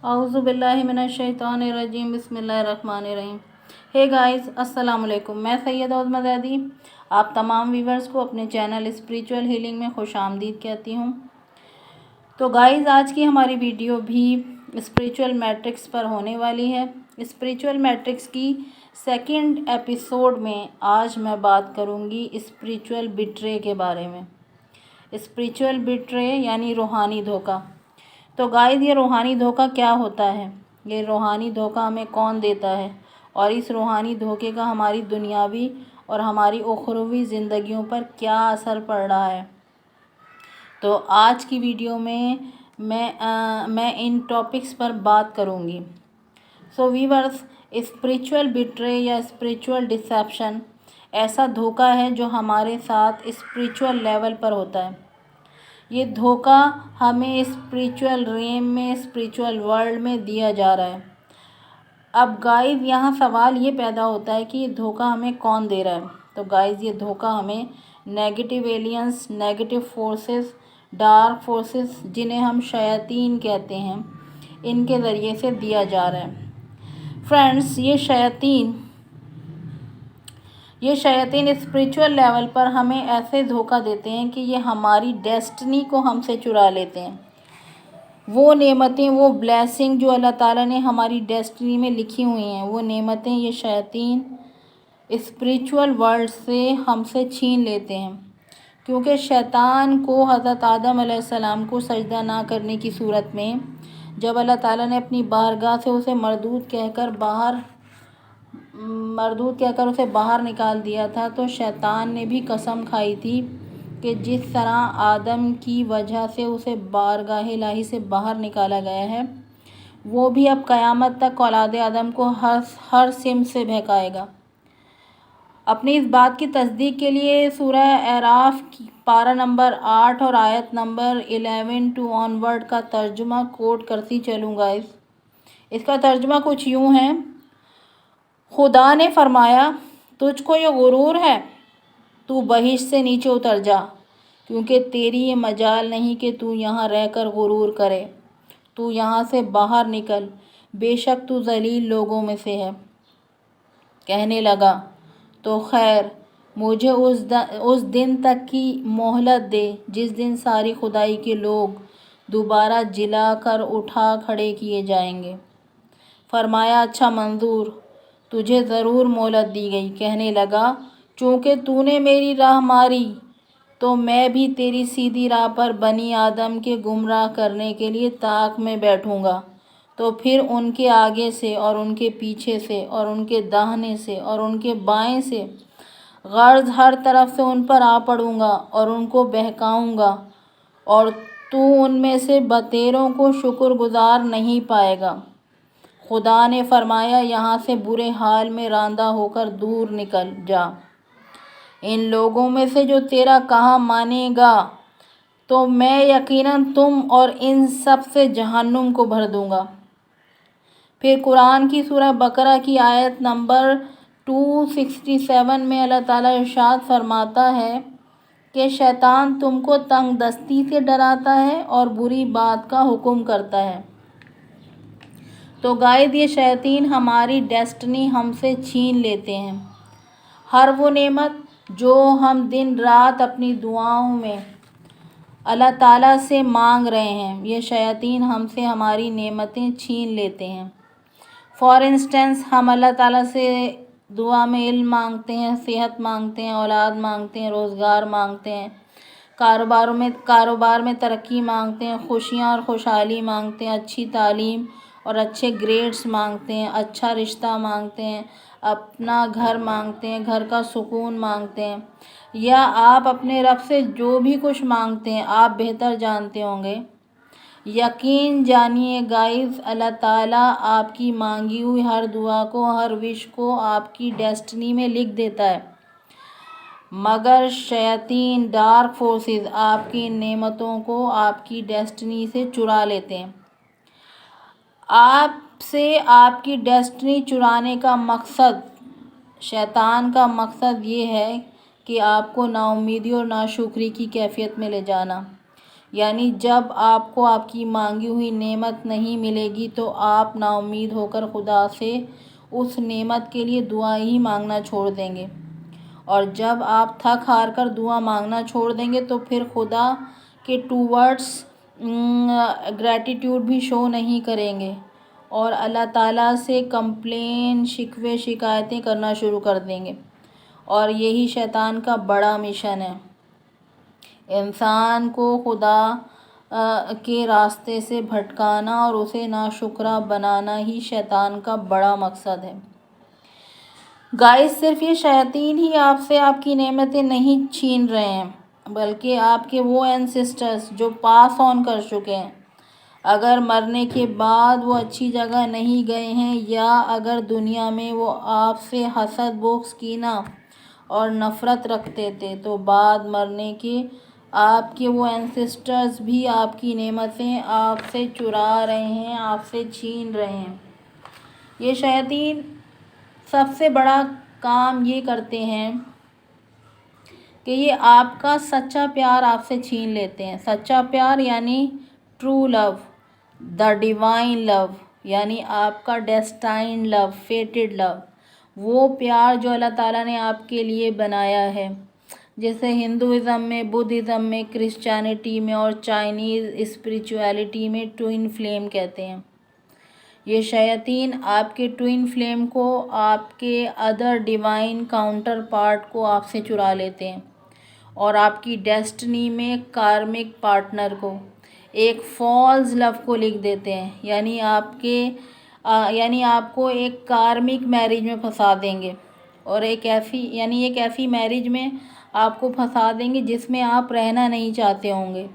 औज़ुबिल्लाहिमिनश्शैतानिर्रजीम बिस्मिल्लाहिर्रहमानिर्रहीम। Hey guys, अस्सलाम वालेकुम। मैं सैयदा उज़्मा ज़ैदी आप तमाम व्यूवर्स को अपने चैनल स्पिरिचुअल हीलिंग में खुश आमदीद कहती हूँ। तो गाइस, आज की हमारी वीडियो भी स्पिरिचुअल मैट्रिक्स पर होने वाली है। स्पिरिचुअल मैट्रिक्स की सेकंड एपिसोड में आज मैं बात करूँगी स्पिरिचुअल बिट्रे के बारे में। स्पिरिचुअल बिट्रे यानी रूहानी धोखा। तो गाइस, ये रूहानी धोखा क्या होता है, ये रूहानी धोखा हमें कौन देता है और इस रूहानी धोखे का हमारी दुनियावी और हमारी उखरवी ज़िंदगियों पर क्या असर पड़ रहा है। तो आज की वीडियो में मैं इन टॉपिक्स पर बात करूँगी। सो व्यूअर्स, स्पिरिचुअल बिट्रे या स्पिरिचुअल डिसेप्शन ऐसा धोखा है जो हमारे साथ स्पिरिचुअल लेवल पर होता है। ये धोखा हमें स्पिरिचुअल रेम में, स्पिरिचुअल वर्ल्ड में दिया जा रहा है। अब गाइस, यहाँ सवाल ये पैदा होता है कि ये धोखा हमें कौन दे रहा है। तो गाइस, ये धोखा हमें negative aliens, negative forces, dark forces, जिन्हें हम शयातीन कहते हैं, इनके ज़रिए से दिया जा रहा है। फ्रेंड्स, ये शयातीन स्पिरिचुअल लेवल पर हमें ऐसे धोखा देते हैं कि ये हमारी डेस्टिनी को हमसे चुरा लेते हैं। वो नेमतें, वो ब्लेसिंग जो अल्लाह ताला ने हमारी डेस्टिनी में लिखी हुई हैं, वो नेमतें ये शयातीन स्पिरिचुअल वर्ल्ड से हमसे छीन लेते हैं। क्योंकि शैतान को हज़रत आदम अलैहिस्सलाम को सजदा ना करने की सूरत में जब अल्लाह ताला ने अपनी बारगाह से उसे मरदूद कहकर उसे बाहर निकाल दिया था, तो शैतान ने भी कसम खाई थी कि जिस तरह आदम की वजह से उसे बारगाह इलाही से बाहर निकाला गया है, वो भी अब क़यामत तक औलाद आदम को हर सिम से बहकाएगा। अपनी इस बात की तस्दीक के लिए सूरह एराफ की पारा नंबर 8 और आयत नंबर 11 टू ऑनवर्ड का तर्जुमा कोट करती चलूँगा। इसका तर्जुमा कुछ यूँ है। खुदा ने फरमाया, तुझको ये गुरूर है, तू बहिश्त से नीचे उतर जा, क्योंकि तेरी ये मजाल नहीं कि तू यहाँ रहकर गुरूर करे। तू यहाँ से बाहर निकल, बेशक तू ज़लील लोगों में से है। कहने लगा, तो खैर, मुझे उस दिन तक की मोहलत दे जिस दिन सारी खुदाई के लोग दोबारा जिला कर उठा खड़े किए जाएंगे। फरमाया, अच्छा मंजूर, तुझे ज़रूर मोहलत दी गई। कहने लगा, चूँकि तूने मेरी राह मारी तो मैं भी तेरी सीधी राह पर बनी आदम के गुमराह करने के लिए ताक में बैठूँगा। तो फिर उनके आगे से और उनके पीछे से और उनके दाहिने से और उनके बाएं से गर्ज हर तरफ से उन पर आ पड़ूँगा और उनको बहकाऊँगा, और तू उनमें से बतेरों को शुक्रगुजार नहीं पाएगा। खुदा ने फरमाया, यहाँ से बुरे हाल में रांदा होकर दूर निकल जा। इन लोगों में से जो तेरा कहा मानेगा तो मैं यकीनन तुम और इन सब से जहन्नुम को भर दूँगा। फिर कुरान की सूरह बकरा की आयत नंबर 267 में अल्लाह ताला इरशाद फरमाता है कि शैतान तुमको तंग दस्ती से डराता है और बुरी बात का हुक्म करता है। तो गाइस, ये शैतान हमारी डेस्टिनी हमसे छीन लेते हैं। हर वो नेमत जो हम दिन रात अपनी दुआओं में अल्लाह ताला से मांग रहे हैं, ये शैतान हमसे हमारी नेमतें छीन लेते हैं। फॉर इंस्टेंस, हम अल्लाह ताला से दुआ में इल्म मांगते हैं, सेहत मांगते हैं, औलाद मांगते हैं, रोज़गार मांगते हैं, कारोबार में तरक्की मांगते हैं, खुशियाँ और खुशहाली मांगते हैं, अच्छी तालीम और अच्छे ग्रेड्स मांगते हैं, अच्छा रिश्ता मांगते हैं, अपना घर मांगते हैं, घर का सुकून मांगते हैं, या आप अपने रब से जो भी कुछ मांगते हैं आप बेहतर जानते होंगे। यकीन जानिए गाइस, अल्लाह ताला आपकी मांगी हुई हर दुआ को, हर विश को आपकी डेस्टिनी में लिख देता है, मगर शैतान, डार्क फोर्सेस आपकी नेमतों को आपकी डेस्टिनी से चुरा लेते हैं। आपसे आपकी डेस्टिनी चुराने का मकसद, शैतान का मकसद ये है कि आपको नाउम्मीदी और नाशुक्री की कैफियत में ले जाना। यानी जब आपको आपकी मांगी हुई नेमत नहीं मिलेगी तो आप नाउम्मीद होकर खुदा से उस नेमत के लिए दुआ ही मांगना छोड़ देंगे, और जब आप थक हार कर दुआ मांगना छोड़ देंगे तो फिर खुदा के टूवर्ड्स ग्रैटिट्यूड भी शो नहीं करेंगे और अल्लाह ताला से कंप्लेन, शिकवे, शिकायतें करना शुरू कर देंगे। और यही शैतान का बड़ा मिशन है, इंसान को खुदा के रास्ते से भटकाना और उसे नाशुक्रा बनाना ही शैतान का बड़ा मकसद है। गाइस, सिर्फ ये शैतान ही आपसे आपकी नेमतें नहीं छीन रहे हैं, बल्कि आपके वो एंसेस्टर्स जो पास ऑन कर चुके हैं, अगर मरने के बाद वो अच्छी जगह नहीं गए हैं, या अगर दुनिया में वो आपसे हसद, बुग़्ज़, कीना और नफ़रत रखते थे, तो बाद मरने के आपके वो एंसेस्टर्स भी आपकी नेमतें आपसे चुरा रहे हैं, आपसे छीन रहे हैं। ये शैतान सबसे बड़ा काम ये करते हैं कि ये आपका सच्चा प्यार आपसे छीन लेते हैं। सच्चा प्यार यानी true love, the divine love, यानी आपका डेस्टाइन्ड लव, फेटेड लव, वो प्यार जो अल्लाह ताला ने आपके लिए बनाया है, जैसे हिंदुज़म में, बुद्धिज़्म में, क्रिश्चियनिटी में और चाइनीज़ स्पिरिचुअलिटी में ट्विन फ्लेम कहते हैं। ये शैतान आपके ट्विन फ्लेम को, आपके अदर डिवाइन काउंटर पार्ट को आपसे चुरा लेते हैं और आपकी डेस्टिनी में कार्मिक पार्टनर को, एक फॉल्स लव को लिख देते हैं, यानी आपको एक कार्मिक मैरिज में फंसा देंगे, और एक ऐसी मैरिज में आपको फंसा देंगे जिसमें आप रहना नहीं चाहते होंगे,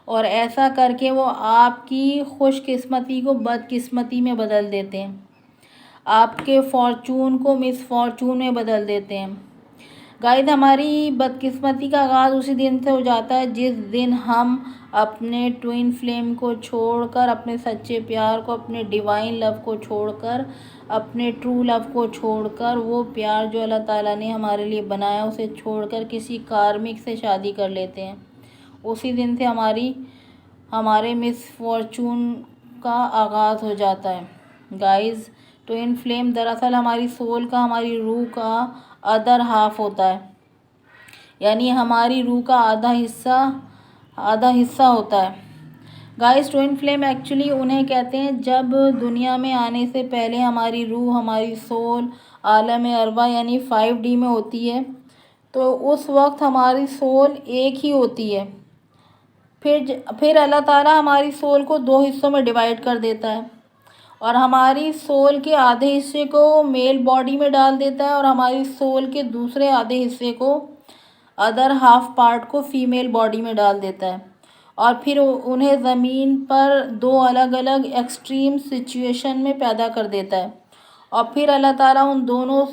और ऐसा करके वो आपकी खुशकिस्मती को बदकिस्मती में बदल देते हैं, आपके फॉर्चून को मिसफॉर्चून में बदल देते हैं। गाइस, हमारी बदकिस्मती का आगाज़ उसी दिन से हो जाता है जिस दिन हम अपने ट्विन फ्लेम को छोड़कर, अपने सच्चे प्यार को, अपने डिवाइन लव को छोड़कर, अपने ट्रू लव को छोड़कर, वो प्यार जो अल्लाह ताला ने हमारे लिए बनाया उसे छोड़कर किसी कार्मिक से शादी कर लेते हैं। उसी दिन से हमारे मिसफॉर्चून का आगाज़ हो जाता है। गाइस, ट्विन फ्लेम दरअसल हमारी सोल का, हमारी रूह का अदर हाफ होता है, यानी हमारी रूह का आधा हिस्सा होता है। गाइस, ट्विन फ्लेम एक्चुअली उन्हें कहते हैं जब दुनिया में आने से पहले हमारी रूह, हमारी सोल आलम अरवा यानी 5D में होती है, तो उस वक्त हमारी सोल एक ही होती है। फिर अल्लाह ताला हमारी सोल को 2 हिस्सों में डिवाइड कर देता है, और हमारी सोल के आधे हिस्से को मेल बॉडी में डाल देता है और हमारी सोल के दूसरे आधे हिस्से को, अदर हाफ पार्ट को, फीमेल बॉडी में डाल देता है, और फिर उन्हें ज़मीन पर 2 अलग अलग एक्सट्रीम सिचुएशन में पैदा कर देता है, और फिर अल्लाह ताला उन दोनों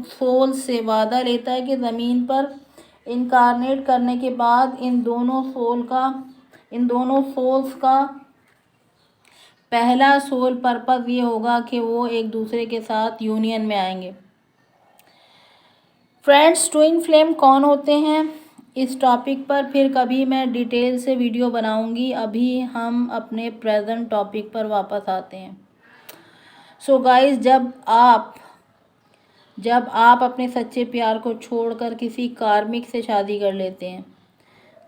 सोल से वादा लेता है कि ज़मीन पर इनकारनेट करने के बाद इन दोनों सोल्स का पहला सोल पर्पस ये होगा कि वो एक दूसरे के साथ यूनियन में आएंगे। फ्रेंड्स, ट्विन फ्लेम कौन होते हैं, इस टॉपिक पर फिर कभी मैं डिटेल से वीडियो बनाऊंगी। अभी हम अपने प्रेजेंट टॉपिक पर वापस आते हैं। सो गाइस, जब आप अपने सच्चे प्यार को छोड़कर किसी कार्मिक से शादी कर लेते हैं,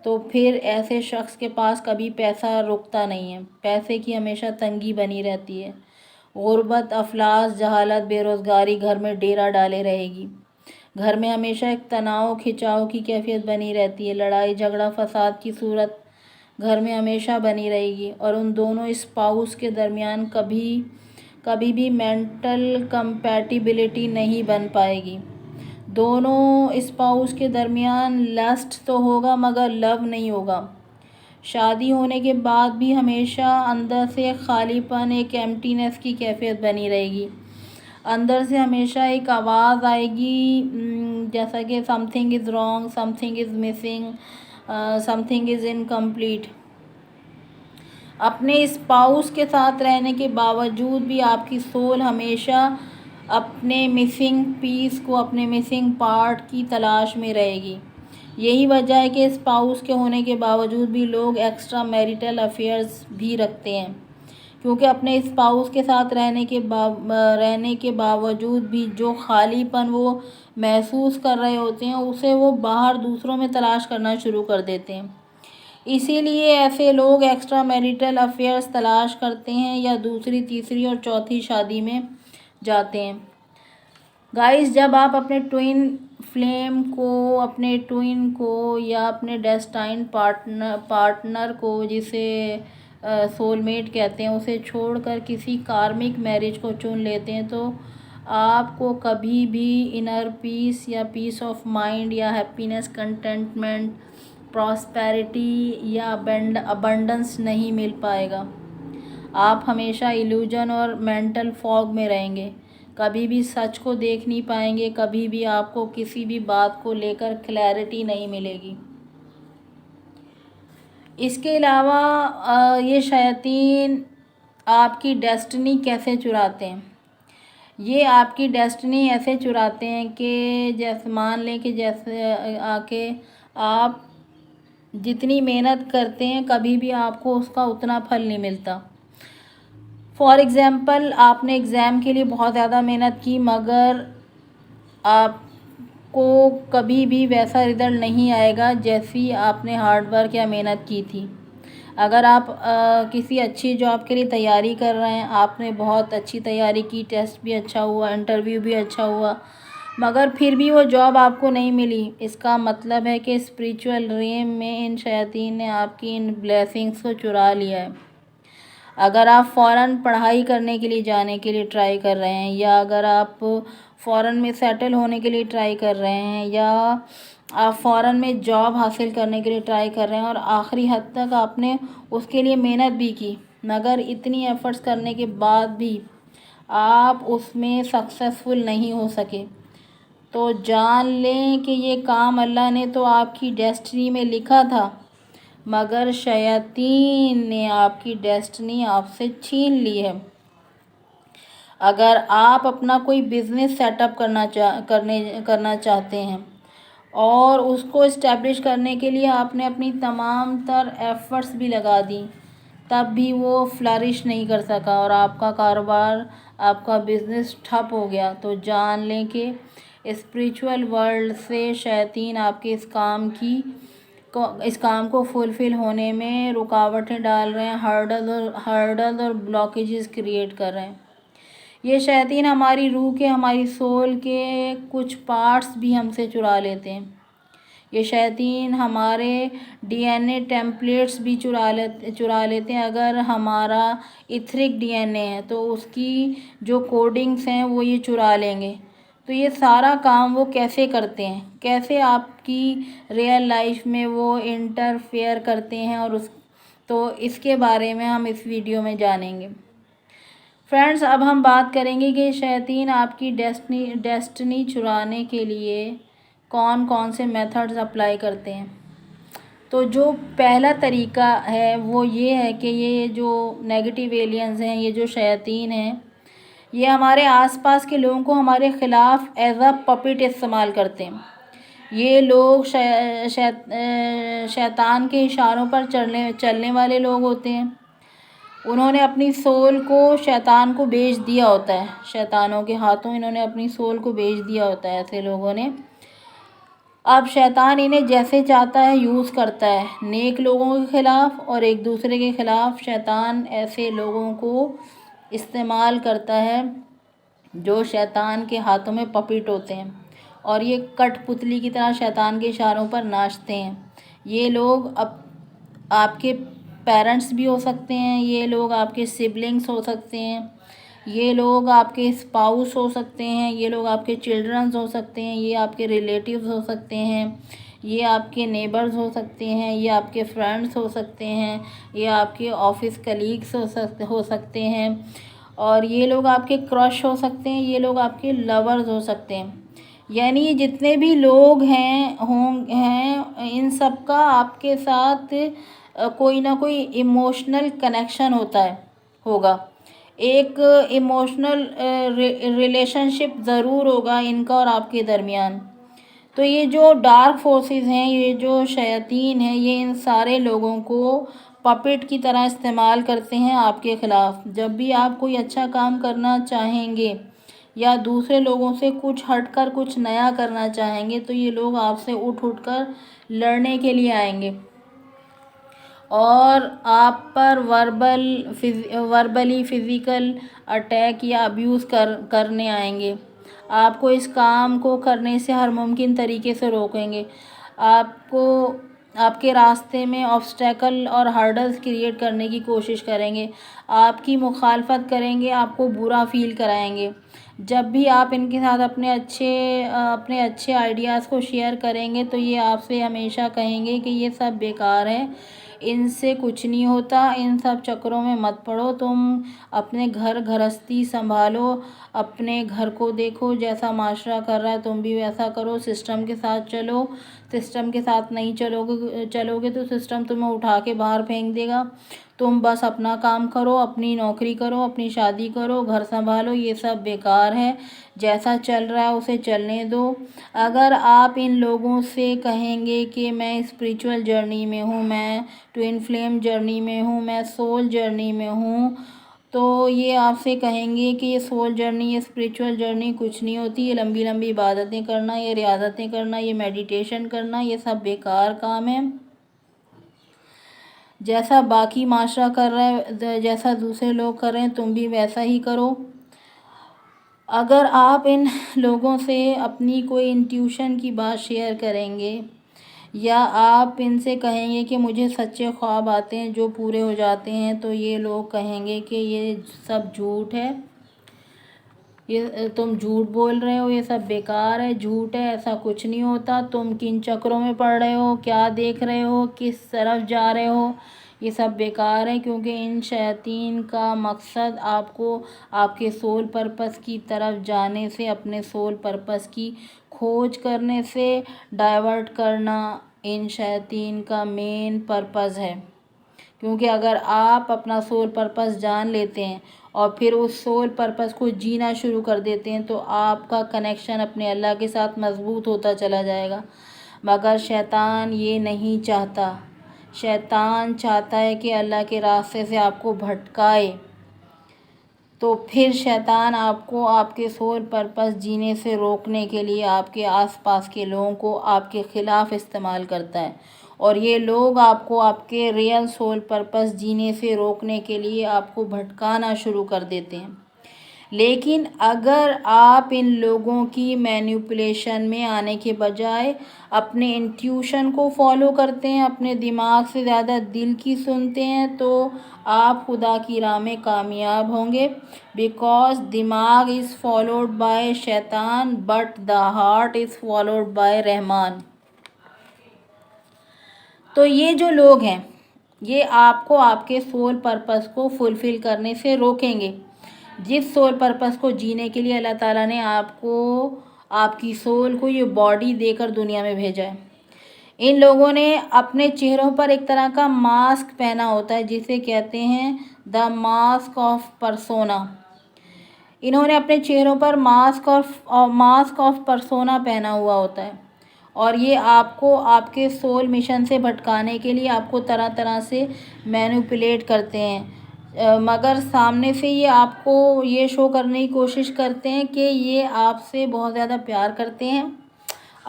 तो फिर ऐसे शख्स के पास कभी पैसा रुकता नहीं है। पैसे की हमेशा तंगी बनी रहती है। गुर्बत, अफलास, जहालत, बेरोज़गारी घर में डेरा डाले रहेगी। घर में हमेशा एक तनाव खिंचाव की कैफियत बनी रहती है। लड़ाई झगड़ा फसाद की सूरत घर में हमेशा बनी रहेगी, और उन दोनों स्पाउस के दरमियान कभी भी मेंटल कंपैटिबिलिटी नहीं बन पाएगी। दोनों स्पाउस के दरमियान लस्ट तो होगा मगर लव नहीं होगा। शादी होने के बाद भी हमेशा अंदर से खालीपन, एक एम्प्टीनेस की कैफियत बनी रहेगी। अंदर से हमेशा एक आवाज़ आएगी जैसा कि something is wrong, something is missing, something is incomplete. अपने स्पाउस के साथ रहने के बावजूद भी आपकी सोल हमेशा अपने मिसिंग पीस को, अपने मिसिंग पार्ट की तलाश में रहेगी। यही वजह है कि स्पाउस के होने के बावजूद भी लोग एक्स्ट्रा मैरिटल अफेयर्स भी रखते हैं, क्योंकि अपने स्पाउस के साथ रहने के बावजूद भी जो खालीपन वो महसूस कर रहे होते हैं उसे वो बाहर दूसरों में तलाश करना शुरू कर देते हैं। इसीलिए ऐसे लोग एक्स्ट्रा मैरिटल अफेयर्स तलाश करते हैं या दूसरी, तीसरी और चौथी शादी में जाते हैं। गाइस, जब आप अपने ट्विन को या अपने डेस्टाइन पार्टनर को, जिसे सोलमेट कहते हैं, उसे छोड़कर किसी कार्मिक मैरिज को चुन लेते हैं तो आपको कभी भी इनर पीस या पीस ऑफ माइंड या हैप्पीनेस, कंटेंटमेंट, प्रॉस्पेरिटी या अबंडेंस नहीं मिल पाएगा। आप हमेशा इल्यूजन और मेंटल फॉग में रहेंगे, कभी भी सच को देख नहीं पाएंगे, कभी भी आपको किसी भी बात को लेकर क्लैरिटी नहीं मिलेगी। इसके अलावा ये शैतान आपकी डेस्टिनी कैसे चुराते हैं? ये आपकी डेस्टिनी ऐसे चुराते हैं कि जैसे मान लें कि जैसे आके आप जितनी मेहनत करते हैं कभी भी आपको उसका उतना फल नहीं मिलता। फॉर एग्ज़ाम्पल, आपने एग्ज़ाम के लिए बहुत ज़्यादा मेहनत की मगर आपको कभी भी वैसा रिज़ल्ट नहीं आएगा जैसी आपने हार्ड वर्क या मेहनत की थी। अगर आप किसी अच्छी जॉब के लिए तैयारी कर रहे हैं, आपने बहुत अच्छी तैयारी की, टेस्ट भी अच्छा हुआ, इंटरव्यू भी अच्छा हुआ, मगर फिर भी वो जॉब आपको नहीं मिली, इसका मतलब है कि स्पिरिचुअल रेम में इन शैतान ने आपकी इन ब्लेसिंग्स को चुरा लिया है। अगर आप फ़ौरन पढ़ाई करने के लिए जाने के लिए ट्राई कर रहे हैं, या अगर आप फ़ौरन में सेटल होने के लिए ट्राई कर रहे हैं, या आप फ़ौरन में जॉब हासिल करने के लिए ट्राई कर रहे हैं और आखिरी हद तक आपने उसके लिए मेहनत भी की, मगर इतनी एफ़र्ट्स करने के बाद भी आप उसमें सक्सेसफुल नहीं हो सके, तो जान लें कि ये काम अल्लाह ने तो आपकी डेस्टिनी में लिखा था, मगर शैतान ने आपकी डेस्टिनी आपसे छीन ली है। अगर आप अपना कोई बिज़नेस सेटअप करना चाहते हैं और उसको इस्टेब्लिश करने के लिए आपने अपनी तमाम तर एफ़र्ट्स भी लगा दी, तब भी वो फ्लरिश नहीं कर सका और आपका कारोबार, आपका बिज़नेस ठप हो गया, तो जान लें कि स्पिरिचुअल वर्ल्ड से शैतान आपके इस काम को फुलफ़िल होने में रुकावटें डाल रहे हैं, हर्डल और ब्लॉकेजेस क्रिएट कर रहे हैं। ये शैतान हमारी रूह के, हमारी सोल के कुछ पार्ट्स भी हमसे चुरा लेते हैं। ये शैतान हमारे डीएनए टेम्पलेट्स भी चुरा लेते हैं। अगर हमारा इथरिक डीएनए है तो उसकी जो कोडिंग्स हैं वो ये चुरा लेंगे। तो ये सारा काम वो कैसे करते हैं, कैसे आपकी रियल लाइफ में वो इंटरफेयर करते हैं, और तो इसके बारे में हम इस वीडियो में जानेंगे। फ्रेंड्स, अब हम बात करेंगे कि शैतान आपकी डेस्टिनी चुराने के लिए कौन कौन से मेथड्स अप्लाई करते हैं। तो जो पहला तरीका है वो ये है कि ये जो नेगेटिव एलियंस हैं, ये जो शैतान हैं, ये हमारे आसपास के लोगों को हमारे ख़िलाफ़ एज अ पपेट इस्तेमाल करते हैं। ये लोग शैतान के इशारों पर चलने वाले लोग होते हैं। उन्होंने अपनी सोल को शैतान को बेच दिया होता है, शैतानों के हाथों इन्होंने अपनी सोल को बेच दिया होता है ऐसे लोगों ने। अब शैतान इन्हें जैसे चाहता है यूज़ करता है, नेक लोगों के ख़िलाफ़ और एक दूसरे के ख़िलाफ़ शैतान ऐसे लोगों को इस्तेमाल करता है जो शैतान के हाथों में पपेट होते हैं, और ये कठपुतली की तरह शैतान के इशारों पर नाचते हैं। ये लोग आपके पेरेंट्स भी हो सकते हैं, ये लोग आपके सिबलिंग्स हो सकते हैं, ये लोग आपके स्पाउस हो सकते हैं, ये लोग आपके चिल्ड्रंस हो सकते हैं, ये आपके रिलेटिव्स हो सकते हैं, ये आपके नेबर्स हो सकते हैं, ये आपके फ्रेंड्स हो सकते हैं, ये आपके ऑफिस कलीग्स हो सकते हैं, और ये लोग आपके क्रश हो सकते हैं, ये लोग आपके लवर्स हो सकते हैं। यानी ये जितने भी लोग हैं इन सब का आपके साथ कोई ना कोई इमोशनल कनेक्शन होगा, एक इमोशनल रिलेशनशिप ज़रूर होगा इनका और आपके दरमियान। तो ये जो डार्क फोर्सेस हैं, ये जो शयातीन हैं, ये इन सारे लोगों को पपेट की तरह इस्तेमाल करते हैं आपके ख़िलाफ़। जब भी आप कोई अच्छा काम करना चाहेंगे या दूसरे लोगों से कुछ हटकर कुछ नया करना चाहेंगे, तो ये लोग आपसे उठ कर लड़ने के लिए आएंगे और आप पर वर्बली फ़िज़िकल अटैक या अब्यूज़ करने आएंगे। आपको इस काम को करने से हर मुमकिन तरीके से रोकेंगे। आपको आपके रास्ते में ऑब्स्टेकल और हर्डल्स क्रिएट करने की कोशिश करेंगे, आपकी मुखालफत करेंगे, आपको बुरा फ़ील कराएंगे। जब भी आप इनके साथ अपने अच्छे आइडियाज़ को शेयर करेंगे, तो ये आपसे हमेशा कहेंगे कि ये सब बेकार है, इनसे कुछ नहीं होता, इन सब चक्करों में मत पड़ो, तुम अपने घर गृहस्थी संभालो, अपने घर को देखो, जैसा माशरा कर रहा है तुम भी वैसा करो, सिस्टम के साथ चलो। सिस्टम के साथ नहीं चलोगे तो सिस्टम तुम्हें उठा के बाहर फेंक देगा। तुम बस अपना काम करो, अपनी नौकरी करो, अपनी शादी करो, घर संभालो, ये सब बेकार है, जैसा चल रहा है उसे चलने दो। अगर आप इन लोगों से कहेंगे कि मैं स्पिरिचुअल जर्नी में हूँ, मैं ट्विन फ्लेम जर्नी में हूँ, मैं सोल जर्नी में हूँ, तो ये आपसे कहेंगे कि ये सोल जर्नी, ये स्पिरिचुअल जर्नी कुछ नहीं होती, ये लंबी लंबी इबादतें करना, ये रियादतें करना, ये मेडिटेशन करना, ये सब बेकार काम है। जैसा बाकी माशरा कर रहा है, जैसा दूसरे लोग कर रहे हैं, तुम भी वैसा ही करो। अगर आप इन लोगों से अपनी कोई इंट्यूशन की बात शेयर करेंगे या आप इनसे कहेंगे कि मुझे सच्चे ख्वाब आते हैं जो पूरे हो जाते हैं, तो ये लोग कहेंगे कि ये सब झूठ है, ये तुम झूठ बोल रहे हो, ये सब बेकार है, झूठ है, ऐसा कुछ नहीं होता, तुम किन चक्करों में पड़ रहे हो, क्या देख रहे हो, किस तरफ जा रहे हो, ये सब बेकार है। क्योंकि इन शैतान का मकसद आपको आपके सोल पर्पस की तरफ जाने से, अपने सोल पर्पस की खोज करने से डाइवर्ट करना इन शैतान का मेन पर्पस है। क्योंकि अगर आप अपना सोल पर्पस जान लेते हैं और फिर उस सोल पर्पस को जीना शुरू कर देते हैं, तो आपका कनेक्शन अपने अल्लाह के साथ मज़बूत होता चला जाएगा। मगर शैतान ये नहीं चाहता। शैतान चाहता है कि अल्लाह के रास्ते से आपको भटकाए, तो फिर शैतान आपको आपके सोल पर्पस जीने से रोकने के लिए आपके आसपास के लोगों को आपके ख़िलाफ़ इस्तेमाल करता है, और ये लोग आपको आपके रियल सोल पर्पस जीने से रोकने के लिए आपको भटकाना शुरू कर देते हैं। लेकिन अगर आप इन लोगों की मैनिपुलेशन में आने के बजाय अपने इंट्यूशन को फॉलो करते हैं, अपने दिमाग से ज़्यादा दिल की सुनते हैं, तो आप खुदा की राह में कामयाब होंगे। बिकॉज दिमाग इज़ फॉलोड बाय शैतान but the heart is followed by Rahman. तो ये जो लोग हैं, ये आपको आपके सोल पर्पस को फुलफ़िल करने से रोकेंगे। जिस सोल पर्पस को जीने के लिए अल्लाह ताला ने आपको, आपकी सोल को ये बॉडी देकर दुनिया में भेजा है। इन लोगों ने अपने चेहरों पर एक तरह का मास्क पहना होता है, जिसे कहते हैं द मास्क ऑफ परसोना। इन्होंने अपने चेहरों पर मास्क ऑफ परसोना पहना हुआ होता है, और ये आपको आपके सोल मिशन से भटकाने के लिए आपको तरह तरह से मैनिपुलेट करते हैं। मगर सामने से ये आपको ये शो करने की कोशिश करते हैं कि ये आपसे बहुत ज़्यादा प्यार करते हैं,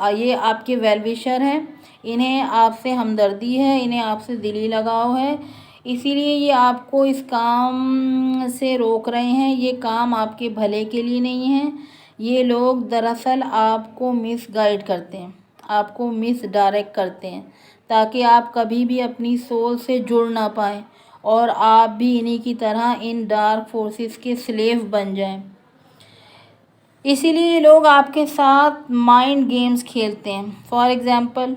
ये आपके वेल विशर हैं, इन्हें आपसे हमदर्दी है, इन्हें आपसे दिली लगाव है, इसीलिए ये आपको इस काम से रोक रहे हैं। ये काम आपके भले के लिए नहीं है। ये लोग दरअसल आपको मिसगाइड करते हैं, आपको मिस डायरेक्ट करते हैं, ताकि आप कभी भी अपनी सोल से जुड़ ना पाएँ और आप भी इन्हीं की तरह इन डार्क फोर्सेस के स्लेव बन जाएं। इसीलिए ये लोग आपके साथ माइंड गेम्स खेलते हैं। फॉर एग्ज़ाम्पल,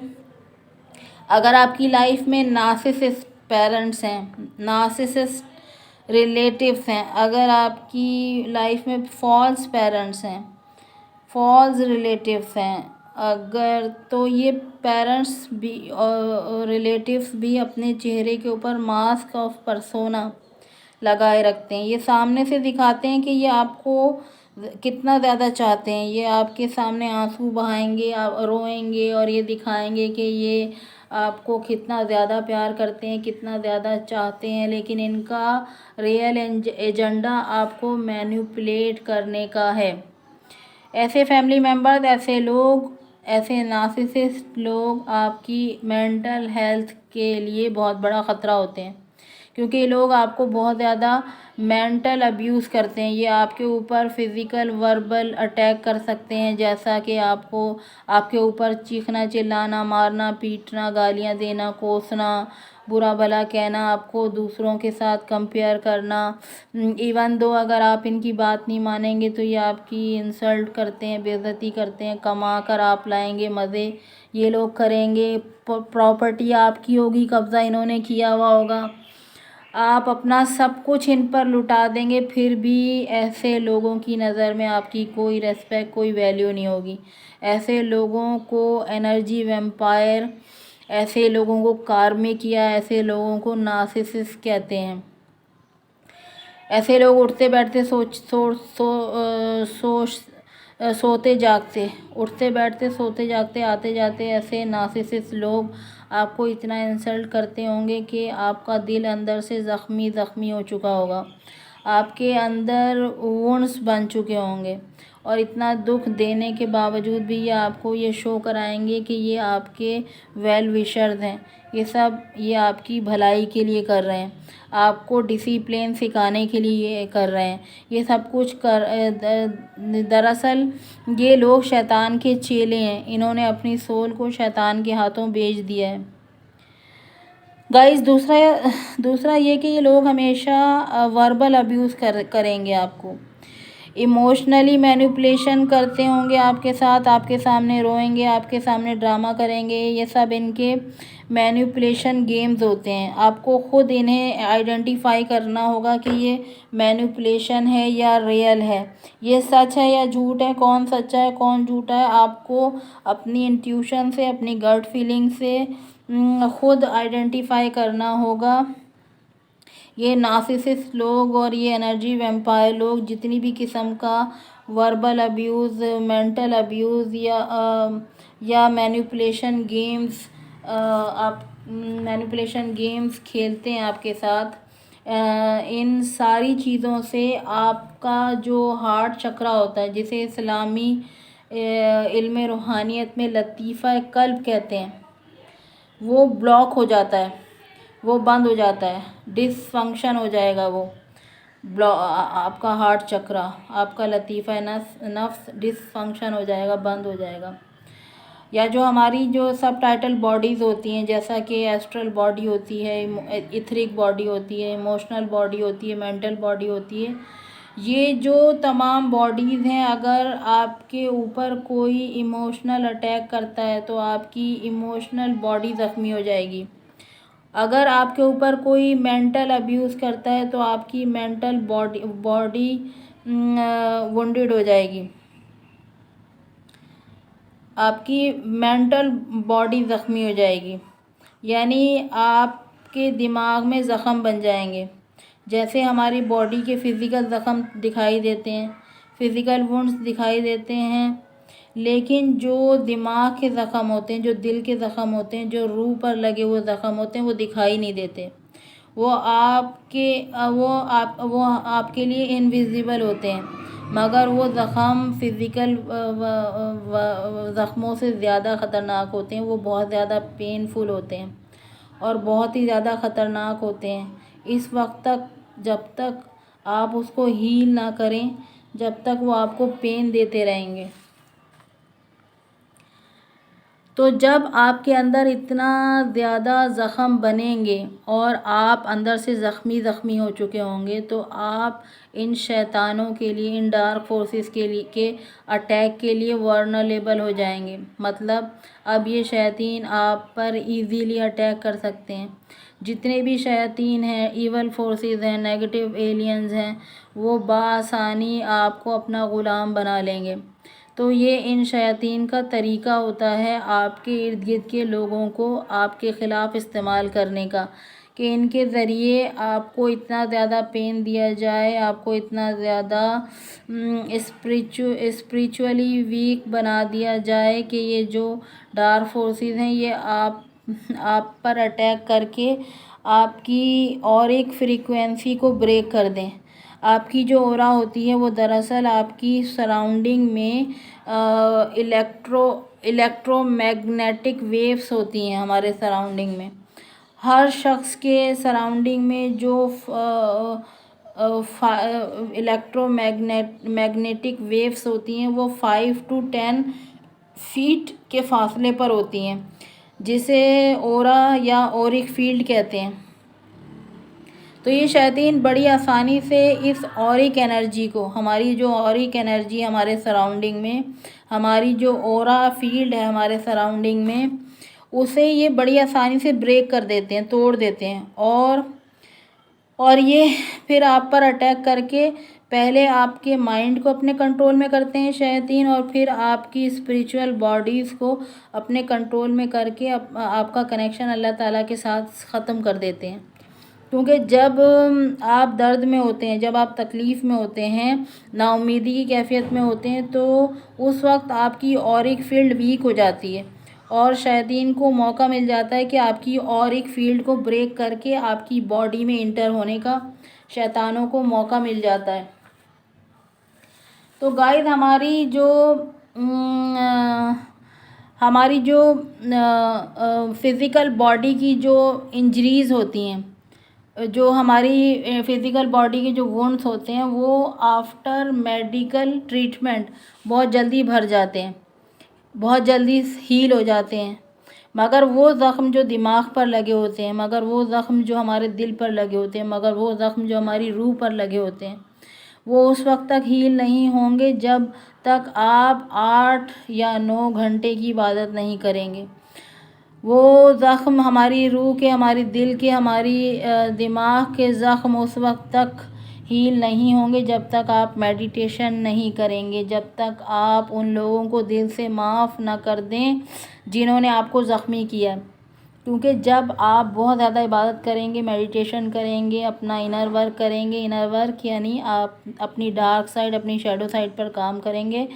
अगर आपकी लाइफ में नार्सिसिस्ट पेरेंट्स हैं, नार्सिसिस्ट रिलेटिव्स हैं, अगर आपकी लाइफ में फॉल्स पेरेंट्स हैं, फॉल्स रिलेटिव्स हैं, अगर तो ये पेरेंट्स भी और रिलेटिव्स भी अपने चेहरे के ऊपर मास्क ऑफ परसोना लगाए रखते हैं। ये सामने से दिखाते हैं कि ये आपको कितना ज़्यादा चाहते हैं। ये आपके सामने आंसू बहाएंगे, आप रोएंगे और ये दिखाएंगे कि ये आपको कितना ज़्यादा प्यार करते हैं, कितना ज़्यादा चाहते हैं, लेकिन इनका रियल एजेंडा आपको मैनिपुलेट करने का है। ऐसे फैमिली मेम्बर्स, ऐसे लोग, ऐसे नार्सिसिस्ट लोग आपकी मेंटल हेल्थ के लिए बहुत बड़ा ख़तरा होते हैं, क्योंकि ये लोग आपको बहुत ज़्यादा मेंटल अब्यूज़ करते हैं। ये आपके ऊपर फिज़िकल वर्बल अटैक कर सकते हैं, जैसा कि आपके ऊपर चीखना, चिल्लाना, मारना, पीटना, गालियाँ देना, कोसना, बुरा भला कहना, आपको दूसरों के साथ कंपेयर करना। इवन दो अगर आप इनकी बात नहीं मानेंगे तो ये आपकी इंसल्ट करते हैं, बेइज्जती करते हैं। कमा कर आप लाएंगे, मज़े ये लोग करेंगे, प्रॉपर्टी आपकी होगी, कब्ज़ा इन्होंने किया हुआ होगा, आप अपना सब कुछ इन पर लुटा देंगे, फिर भी ऐसे लोगों की नज़र में आपकी कोई रेस्पेक्ट, कोई वैल्यू नहीं होगी। ऐसे लोगों को एनर्जी वैम्पायर, ऐसे लोगों को कार्मिक या ऐसे लोगों को नार्सिसिस्ट कहते हैं। ऐसे लोग उठते बैठते सोते जागते, उठते बैठते सोते जागते, आते जाते ऐसे नार्सिसिस्ट लोग आपको इतना इंसल्ट करते होंगे कि आपका दिल अंदर से ज़ख्मी हो चुका होगा, आपके अंदर वुंड्स बन चुके होंगे, और इतना दुख देने के बावजूद भी ये आपको ये शो कराएंगे कि ये आपके वेल विशर्स हैं, ये आपकी भलाई के लिए कर रहे हैं, आपको डिसिप्लिन सिखाने के लिए ये कर रहे हैं। ये सब कुछ दरअसल ये लोग शैतान के चेले हैं, इन्होंने अपनी सोल को शैतान के हाथों बेच दिया है। गाइस, दूसरा ये कि ये लोग हमेशा वर्बल अब्यूज़ करेंगे, आपको इमोशनली मैनिपुलेशन करते होंगे आपके साथ, आपके सामने रोएंगे, आपके सामने ड्रामा करेंगे। ये सब इनके मैनिपुलेशन गेम्स होते हैं। आपको ख़ुद इन्हें आइडेंटिफाई करना होगा कि ये मैनिपुलेशन है या रियल है, ये सच है या झूठ है, कौन सच्चा है कौन झूठा है। आपको अपनी इंट्यूशन से, अपनी गट फीलिंग से ख़ुद आइडेंटिफाई करना होगा। ये नार्सिसिस्ट लोग और ये एनर्जी वैम्पायर लोग जितनी भी किस्म का वर्बल अब्यूज़, मेंटल अब्यूज़ या मैनिपुलेशन गेम्स खेलते हैं आपके साथ, इन सारी चीज़ों से आपका जो हार्ट चक्रा होता है, जिसे इस्लामी इल्म रूहानियत में लतीफ़ा कल्ब कहते हैं, वो ब्लॉक हो जाता है, वो बंद हो जाता है, डिसफंक्शन हो जाएगा। वो आपका हार्ट चक्रा, आपका लतीफ़ा नफ्स डिसफंक्शन हो जाएगा, बंद हो जाएगा। या जो हमारी जो सब टाइटल बॉडीज़ होती हैं, जैसा कि एस्ट्रल बॉडी होती है, इथरिक बॉडी होती है, इमोशनल बॉडी होती है, मेंटल बॉडी होती है, ये जो तमाम बॉडीज़ हैं, अगर आपके ऊपर कोई इमोशनल अटैक करता है तो आपकी इमोशनल बॉडी ज़ख्मी हो जाएगी। अगर आपके ऊपर कोई मेंटल अब्यूज़ करता है तो आपकी मेंटल बॉडी वुंडेड हो जाएगी, आपकी मेंटल बॉडी ज़ख्मी हो जाएगी, यानी आपके दिमाग में ज़ख़म बन जाएंगे। जैसे हमारी बॉडी के फ़िज़िकल ज़ख़म दिखाई देते हैं, फ़िज़िकल वुंड्स दिखाई देते हैं, लेकिन जो दिमाग के ज़ख़म होते हैं, जो दिल के ज़ख़म होते हैं, जो रूह पर लगे हुए ज़ख़म होते हैं, वो दिखाई नहीं देते। वो आपके लिए इनविजिबल होते हैं, मगर वो ज़ख़म फ़िज़िकल ज़ख़मों से ज़्यादा ख़तरनाक होते हैं। वो बहुत ज़्यादा पेनफुल होते हैं और बहुत ही ज़्यादा ख़तरनाक होते हैं। इस वक्त तक, जब तक आप उसको हील ना करें, जब तक वो आपको पेन देते रहेंगे। तो जब आपके अंदर इतना ज़्यादा ज़ख़म बनेंगे और आप अंदर से ज़ख्मी हो चुके होंगे, तो आप इन शैतानों के लिए, इन डार्क फोर्सेस के अटैक के लिए वल्नरेबल हो जाएंगे। मतलब अब ये शैतान आप पर इजीली अटैक कर सकते हैं। जितने भी शैतान हैं, ईवल फोर्सेस हैं, नेगेटिव एलियंस हैं, वो बआसानी आपको अपना ग़ुलाम बना लेंगे। तो ये इन शैतान का तरीका होता है आपके इर्द गिर्द के लोगों को आपके ख़िलाफ़ इस्तेमाल करने का, कि इनके ज़रिए आपको इतना ज़्यादा पेन दिया जाए, आपको इतना ज़्यादा स्पिरिचुअली वीक बना दिया जाए कि ये जो डार्क फोर्सेस हैं ये आप पर अटैक करके आपकी और एक फ्रीक्वेंसी को ब्रेक कर दें। आपकी जो ऑरा होती है वो दरअसल आपकी सराउंडिंग में इलेक्ट्रोमैग्नेटिक वेव्स होती हैं। हमारे सराउंडिंग में हर शख्स के सराउंडिंग में जो मैग्नेटिक वेव्स होती हैं वो 5 to 10 फीट के फासले पर होती हैं, जिसे ऑरा या ऑरिक फील्ड कहते हैं। तो ये शैतान बड़ी आसानी से इस ऑरिक एनर्जी को, हमारी जो ऑरिक एनर्जी हमारे सराउंडिंग में, हमारी जो ऑरा फील्ड है हमारे सराउंडिंग में, उसे ये बड़ी आसानी से ब्रेक कर देते हैं, तोड़ देते हैं। और ये फिर आप पर अटैक करके पहले आपके माइंड को अपने कंट्रोल में करते हैं शैतान, और फिर आपकी स्पिरिचुअल बॉडीज़ को अपने कंट्रोल में करके आपका कनेक्शन अल्लाह ताला के साथ ख़त्म कर देते हैं। क्योंकि जब आप दर्द में होते हैं, जब आप तकलीफ़ में होते हैं, नाउमीदी की कैफियत में होते हैं, तो उस वक्त आपकी ऑरिक फील्ड वीक हो जाती है और शैतान को मौका मिल जाता है कि आपकी ऑरिक फील्ड को ब्रेक करके आपकी बॉडी में इंटर होने का शैतानों को मौका मिल जाता है। तो गाइस हमारी जो फ़िज़िकल बॉडी की जो इंजरीज़ होती हैं, जो हमारी फ़िज़िकल बॉडी के जो वुंड्स होते हैं, वो आफ्टर मेडिकल ट्रीटमेंट बहुत जल्दी भर जाते हैं, बहुत जल्दी हील हो जाते हैं। मगर वो ज़ख्म जो दिमाग पर लगे होते हैं, मगर वो ज़ख्म जो हमारे दिल पर लगे होते हैं, मगर वो ज़ख्म जो हमारी रूह पर लगे होते हैं, वो उस वक्त तक हील नहीं होंगे जब तक आप 8 या 9 घंटे की इबादत नहीं करेंगे। वो ज़ख्म हमारी रूह के, हमारी दिल के, हमारी दिमाग के ज़ख्म उस वक्त तक हील नहीं होंगे जब तक आप मेडिटेशन नहीं करेंगे, जब तक आप उन लोगों को दिल से माफ़ ना कर दें जिन्होंने आपको ज़ख्मी किया। क्योंकि जब आप बहुत ज़्यादा इबादत करेंगे, मेडिटेशन करेंगे, अपना इनर वर्क करेंगे, इनर वर्क यानी आप अपनी डार्क साइड, अपनी शैडो साइड पर काम करेंगे,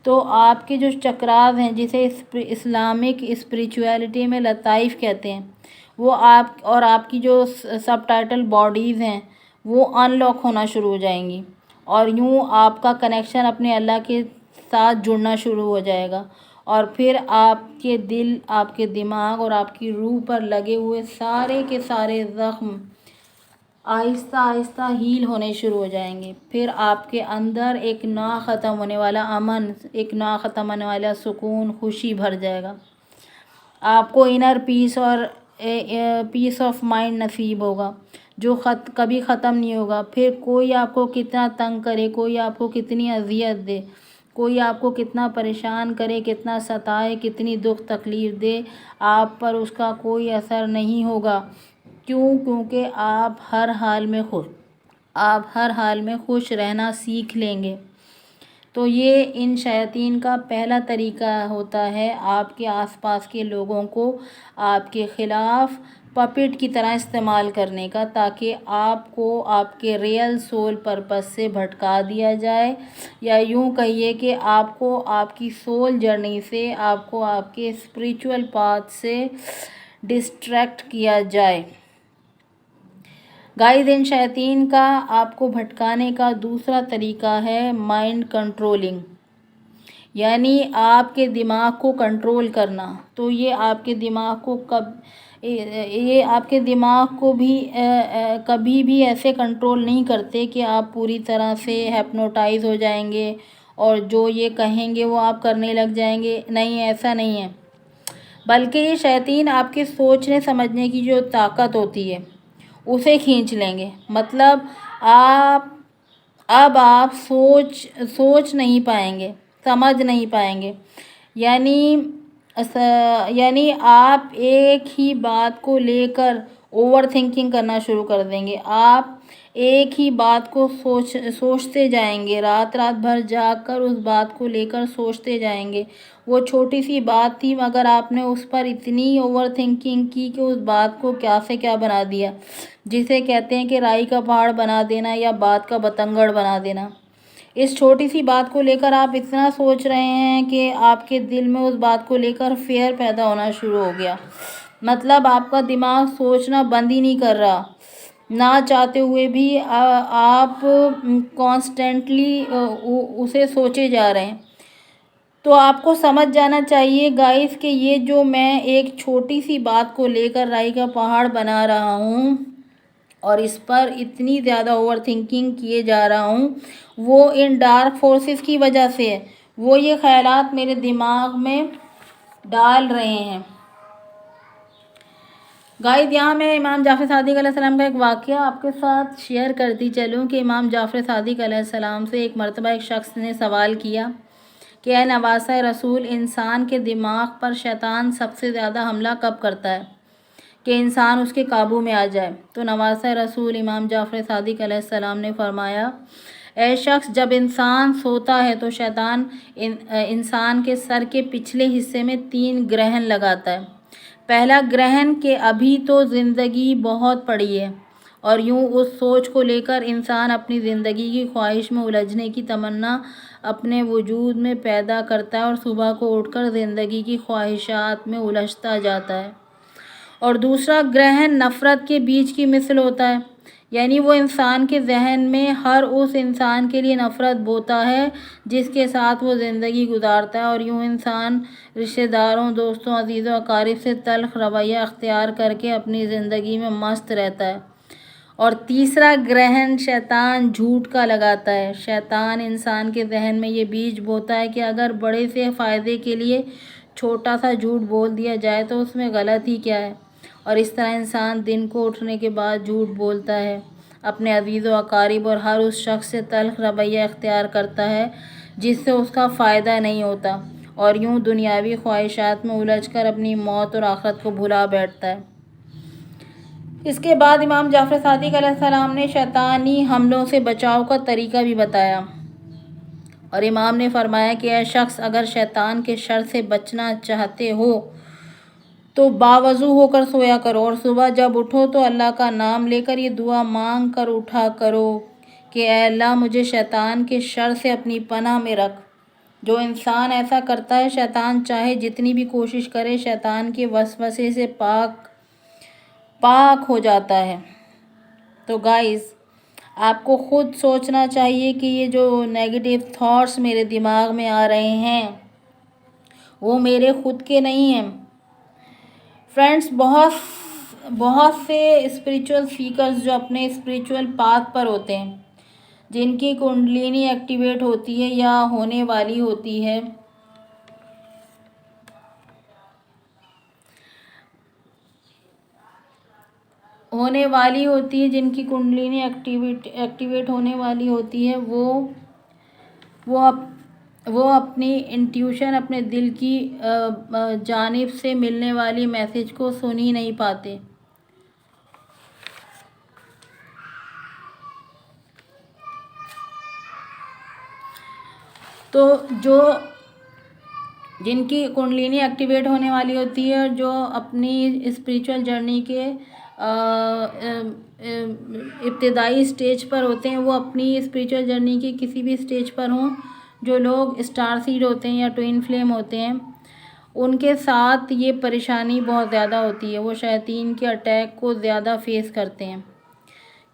तो आपके जो चक्रास हैं, जिसे इस्लामिक स्पिरिचुअलिटी में लताइफ कहते हैं, वो आपकी जो सब टाइटल बॉडीज़ हैं वो अनलॉक होना शुरू हो जाएंगी और यूँ आपका कनेक्शन अपने अल्लाह के साथ जुड़ना शुरू हो जाएगा। और फिर आपके दिल, आपके दिमाग और आपकी रूह पर लगे हुए सारे के सारे ज़ख्म आहिस्ता आहिस्ता हील होने शुरू हो जाएंगे। फिर आपके अंदर एक ना ख़त्म होने वाला अमन, एक ना ख़त्म होने वाला सुकून, खुशी भर जाएगा। आपको इनर पीस और पीस ऑफ माइंड नसीब होगा जो कभी ख़त्म नहीं होगा। फिर कोई आपको कितना तंग करे, कोई आपको कितनी अजियत दे, कोई आपको कितना परेशान करे, कितना सताए, कितनी दुख तकलीफ़ दे, आप पर उसका कोई असर नहीं होगा। क्योंकि आप हर हाल में खुश रहना सीख लेंगे। तो ये इन शैतान का पहला तरीका होता है आपके आसपास के लोगों को आपके ख़िलाफ़ पपेट की तरह इस्तेमाल करने का, ताकि आपको आपके रियल सोल पर्पस से भटका दिया जाए, या यूँ कहिए कि आपको आपकी सोल जर्नी से, आपको आपके स्पिरिचुअल पाथ से डिस्ट्रैक्ट किया जाए। गाइस, इन शैतान का आपको भटकाने का दूसरा तरीका है माइंड कंट्रोलिंग, यानी आपके दिमाग को कंट्रोल करना। तो ये आपके दिमाग को भी कभी भी ऐसे कंट्रोल नहीं करते कि आप पूरी तरह से हिप्नोटाइज हो जाएंगे और जो ये कहेंगे वो आप करने लग जाएंगे। नहीं, ऐसा नहीं है। बल्कि ये शैतान आपके सोचने समझने की जो ताकत होती है उसे खींच लेंगे। मतलब आप सोच नहीं पाएंगे, समझ नहीं पाएंगे, यानी आप एक ही बात को लेकर ओवर थिंकिंग करना शुरू कर देंगे। आप एक ही बात को सोचते जाएंगे, रात रात भर जाग कर उस बात को लेकर सोचते जाएंगे। वो छोटी सी बात थी मगर आपने उस पर इतनी ओवर थिंकिंग की कि उस बात को क्या से क्या बना दिया, जिसे कहते हैं कि राई का पहाड़ बना देना या बात का बतंगड़ बना देना। इस छोटी सी बात को लेकर आप इतना सोच रहे हैं कि आपके दिल में उस बात को लेकर फेयर पैदा होना शुरू हो गया। मतलब आपका दिमाग सोचना बंद ही नहीं कर रहा, ना चाहते हुए भी आप कॉन्स्टेंटली उसे सोचे जा रहे हैं। तो आपको समझ जाना चाहिए गाइस कि ये जो मैं एक छोटी सी बात को लेकर राई का पहाड़ बना रहा हूँ और इस पर इतनी ज़्यादा ओवर थिंकिंग किए जा रहा हूँ, वो इन डार्क फोर्सेस की वजह से है। वो ये ख्यालात मेरे दिमाग में डाल रहे हैं। गाइस, यहाँ मैं इमाम जाफ़र सादिक अलैहिस्सलाम का एक वाक़या आपके साथ शेयर करती चलूँ कि इमाम जाफ़र सादिक अलैहिस्सलाम से एक मरतबा एक शख्स ने सवाल किया कि ए नवासा रसूल, इंसान के दिमाग पर शैतान सबसे ज़्यादा हमला कब करता है कि इंसान उसके काबू में आ जाए? तो नवासा रसूल इमाम जाफ़र सादिक अलैहिस्सलाम ने फरमाया, ए शख्स, जब इंसान सोता है तो शैतान इंसान के सर के पिछले हिस्से में 3 ग्रहण लगाता है। पहला ग्रहण के अभी तो ज़िंदगी बहुत पड़ी है, और यूँ उस सोच को लेकर इंसान अपनी ज़िंदगी की ख्वाहिश में उलझने की तमन्ना अपने वजूद में पैदा करता है और सुबह को उठकर ज़िंदगी की ख्वाहिशात में उलझता जाता है। और दूसरा ग्रहण नफ़रत के बीज की मिसल होता है, यानी वो इंसान के जहन में हर उस इंसान के लिए नफ़रत बोता है जिसके साथ वो ज़िंदगी गुजारता है, और यूँ इंसान रिश्तेदारों, दोस्तों, अजीज़ों, अकारिब से तल्ख़ रवैया अख्तियार करके अपनी ज़िंदगी में मस्त रहता है। और तीसरा ग्रहण शैतान झूठ का लगाता है। शैतान इंसान के जहन में ये बीज बोता है कि अगर बड़े से फ़ायदे के लिए छोटा सा झूठ बोल दिया जाए तो उसमें गलत ही क्या है। और इस तरह इंसान दिन को उठने के बाद झूठ बोलता है, अपने अजीज़ व अकारिब और हर उस शख्स से तल्ख़ रवैया इख्तियार करता है जिससे उसका फ़ायदा नहीं होता, और यूँ दुनियावी ख्वाहिशात में उलझकर अपनी मौत और आखिरत को भुला बैठता है। इसके बाद इमाम जाफ़र सादिक अलैहिस्सलाम ने शैतानी हमलों से बचाव का तरीका भी बताया, और इमाम ने फरमाया कि ऐ शख्स, अगर शैतान के शर से बचना चाहते हो तो बावज़ू होकर सोया करो, और सुबह जब उठो तो अल्लाह का नाम लेकर ये दुआ मांग कर उठा करो कि ऐ अल्लाह, मुझे शैतान के शर से अपनी पनाह में रख। जो इंसान ऐसा करता है, शैतान चाहे जितनी भी कोशिश करे, शैतान के वसवसे से पाक हो जाता है। तो गाइस, आपको ख़ुद सोचना चाहिए कि ये जो नेगेटिव थॉट्स मेरे दिमाग में आ रहे हैं वो मेरे ख़ुद के नहीं हैं। फ्रेंड्स, बहुत से स्पिरिचुअल सीकर्स जो अपने स्पिरिचुअल पाथ पर होते हैं, जिनकी कुंडलिनी एक्टिवेट होती है या होने वाली होती है, जिनकी कुंडलिनी एक्टिवेट होने वाली होती है, वो अपनी इंट्यूशन, अपने दिल की जानिब से मिलने वाली मैसेज को सुन ही नहीं पाते। तो जिनकी कुंडलिनी एक्टिवेट होने वाली होती है, जो अपनी स्पिरिचुअल जर्नी के इब्तिदाई स्टेज पर होते हैं, वो अपनी स्पिरिचुअल जर्नी की किसी भी स्टेज पर हों, जो लोग स्टार सीड होते हैं या ट्विन फ्लेम होते हैं, उनके साथ ये परेशानी बहुत ज़्यादा होती है। वो शैतान के अटैक को ज़्यादा फेस करते हैं,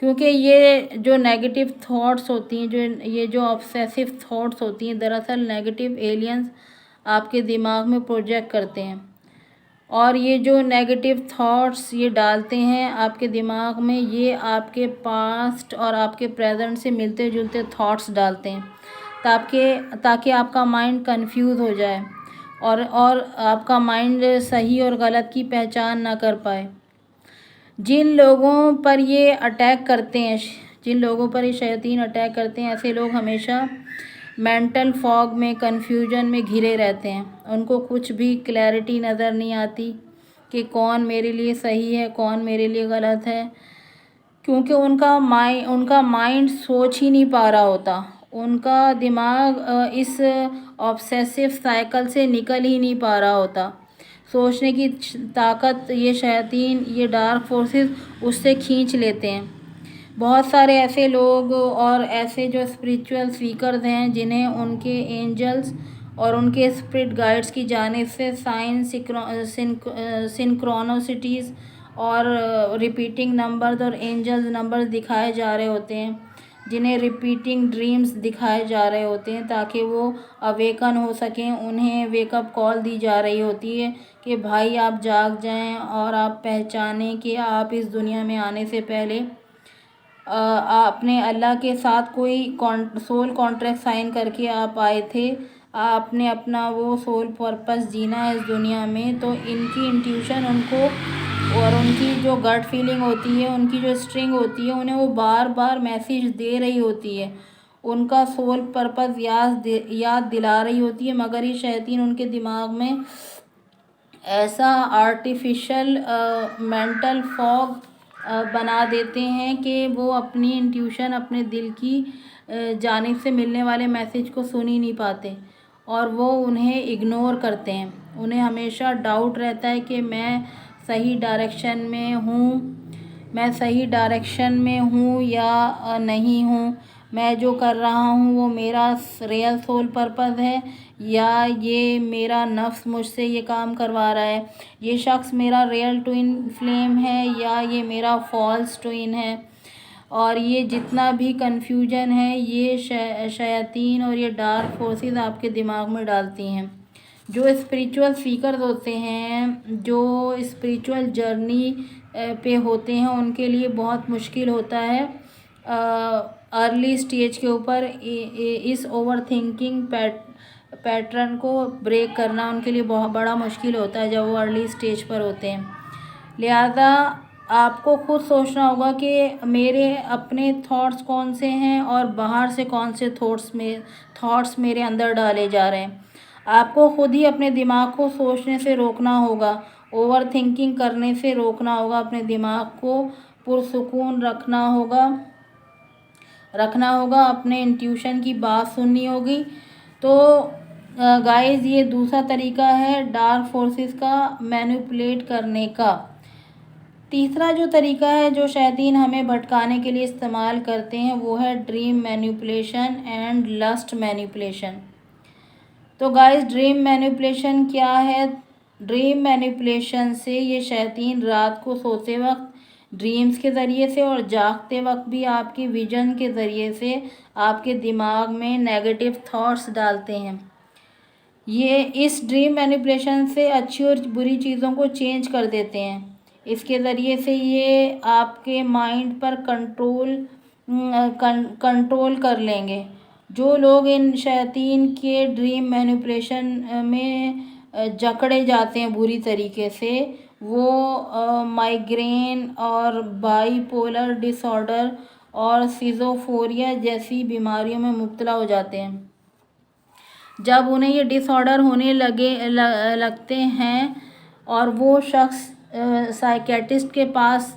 क्योंकि ये जो नेगेटिव थॉट्स होती हैं, ये जो ऑब्सेसिव थॉट्स होती हैं, दरअसल नेगेटिव एलियंस आपके दिमाग में प्रोजेक्ट करते हैं, और ये जो नेगेटिव थॉट्स ये डालते हैं आपके दिमाग में, ये आपके पास्ट और आपके प्रेजेंट से मिलते जुलते थॉट्स डालते हैं, ताकि आपका माइंड कंफ्यूज हो जाए और आपका माइंड सही और गलत की पहचान ना कर पाए। जिन लोगों पर ये अटैक करते हैं, जिन लोगों पर ये शैतान अटैक करते हैं, ऐसे लोग हमेशा मेंटल फॉग में, कन्फ्यूजन में घिरे रहते हैं। उनको कुछ भी क्लैरिटी नज़र नहीं आती कि कौन मेरे लिए सही है, कौन मेरे लिए गलत है, क्योंकि उनका माइंड सोच ही नहीं पा रहा होता, उनका दिमाग इस ऑब्सेसिव साइकिल से निकल ही नहीं पा रहा होता। सोचने की ताकत ये शैतान, ये डार्क फोर्सेस उससे खींच लेते हैं। बहुत सारे ऐसे लोग और ऐसे जो स्पिरिचुअल सीकर्स हैं जिन्हें उनके एंजल्स और उनके स्पिरिट गाइड्स की जानिब से साइंस, सिंक्रोनोसिटीज़ और रिपीटिंग नंबर्स और एंजल्स नंबर्स दिखाए जा रहे होते हैं, जिन्हें रिपीटिंग ड्रीम्स दिखाए जा रहे होते हैं ताकि वो अवेकन हो सकें। उन्हें वेकअप कॉल दी जा रही होती है कि भाई आप जाग जाएं और आप पहचानें कि आप इस दुनिया में आने से पहले आपने अल्लाह के साथ कोई सोल कॉन्ट्रैक्ट साइन करके आप आए थे। आपने अपना वो सोल पर्पस जीना है इस दुनिया में। तो इनकी इंट्यूशन उनको और उनकी जो गट फीलिंग होती है, उनकी जो स्ट्रिंग होती है, उन्हें वो बार बार मैसेज दे रही होती है, उनका सोल पर्पस याद दिला रही होती है। मगर ये शैतान उनके दिमाग में ऐसा आर्टिफिशियल मेंटल फॉग बना देते हैं कि वो अपनी इंट्यूशन, अपने दिल की जानिब से मिलने वाले मैसेज को सुन ही नहीं पाते और वो उन्हें इग्नोर करते हैं। उन्हें हमेशा डाउट रहता है कि मैं सही डायरेक्शन में हूँ या नहीं हूँ, मैं जो कर रहा हूँ वो मेरा रियल सोल पर्पस है या ये मेरा नफ्स मुझसे ये काम करवा रहा है, ये शख्स मेरा रियल ट्विन फ्लेम है या ये मेरा फॉल्स ट्विन है। और ये जितना भी कन्फ्यूजन है ये शैतान और ये डार्क फोर्सेस आपके दिमाग में डालती हैं। जो स्पिरिचुअल सीकर्स होते हैं, जो स्पिरिचुअल जर्नी पे होते हैं, उनके लिए बहुत मुश्किल होता है अर्ली स्टेज के ऊपर इस ओवर थिंकिंग पैटर्न को ब्रेक करना उनके लिए बहुत बड़ा मुश्किल होता है जब वो अर्ली स्टेज पर होते हैं। लिहाजा आपको खुद सोचना होगा कि मेरे अपने थॉट्स कौन से हैं और बाहर से कौन से थॉट्स मेरे अंदर डाले जा रहे हैं। आपको खुद ही अपने दिमाग को सोचने से रोकना होगा, ओवर थिंकिंग करने से रोकना होगा, अपने दिमाग को पुरसुकून रखना होगा, अपने इंट्यूशन की बात सुननी होगी। तो गाइस, ये दूसरा तरीका है डार्क फोर्सेस का मैनिपुलेट करने का। तीसरा जो तरीका है जो शैतान हमें भटकाने के लिए इस्तेमाल करते हैं वो है dream manipulation and lust manipulation. तो गाइस, ड्रीम मैनिपुलेशन क्या है? ड्रीम मैनिपुलेशन से ये शैतान रात को सोते वक्त ड्रीम्स के ज़रिए से और जागते वक्त भी आपकी विजन के ज़रिए से आपके दिमाग में नेगेटिव थॉट्स डालते हैं। ये इस ड्रीम मैनिपुलेशन से अच्छी और बुरी चीज़ों को चेंज कर देते हैं। इसके ज़रिए से ये आपके माइंड पर कंट्रोल कर लेंगे। जो लोग इन शैतान के ड्रीम मैनिपुलेशन में जकड़े जाते हैं बुरी तरीके से, वो माइग्रेन और बाईपोलर डिसऑर्डर और सिज़ोफ्रेनिया जैसी बीमारियों में मुब्तला हो जाते हैं। जब उन्हें ये डिसऑर्डर होने लगते हैं और वो शख्स साइकियाट्रिस्ट के पास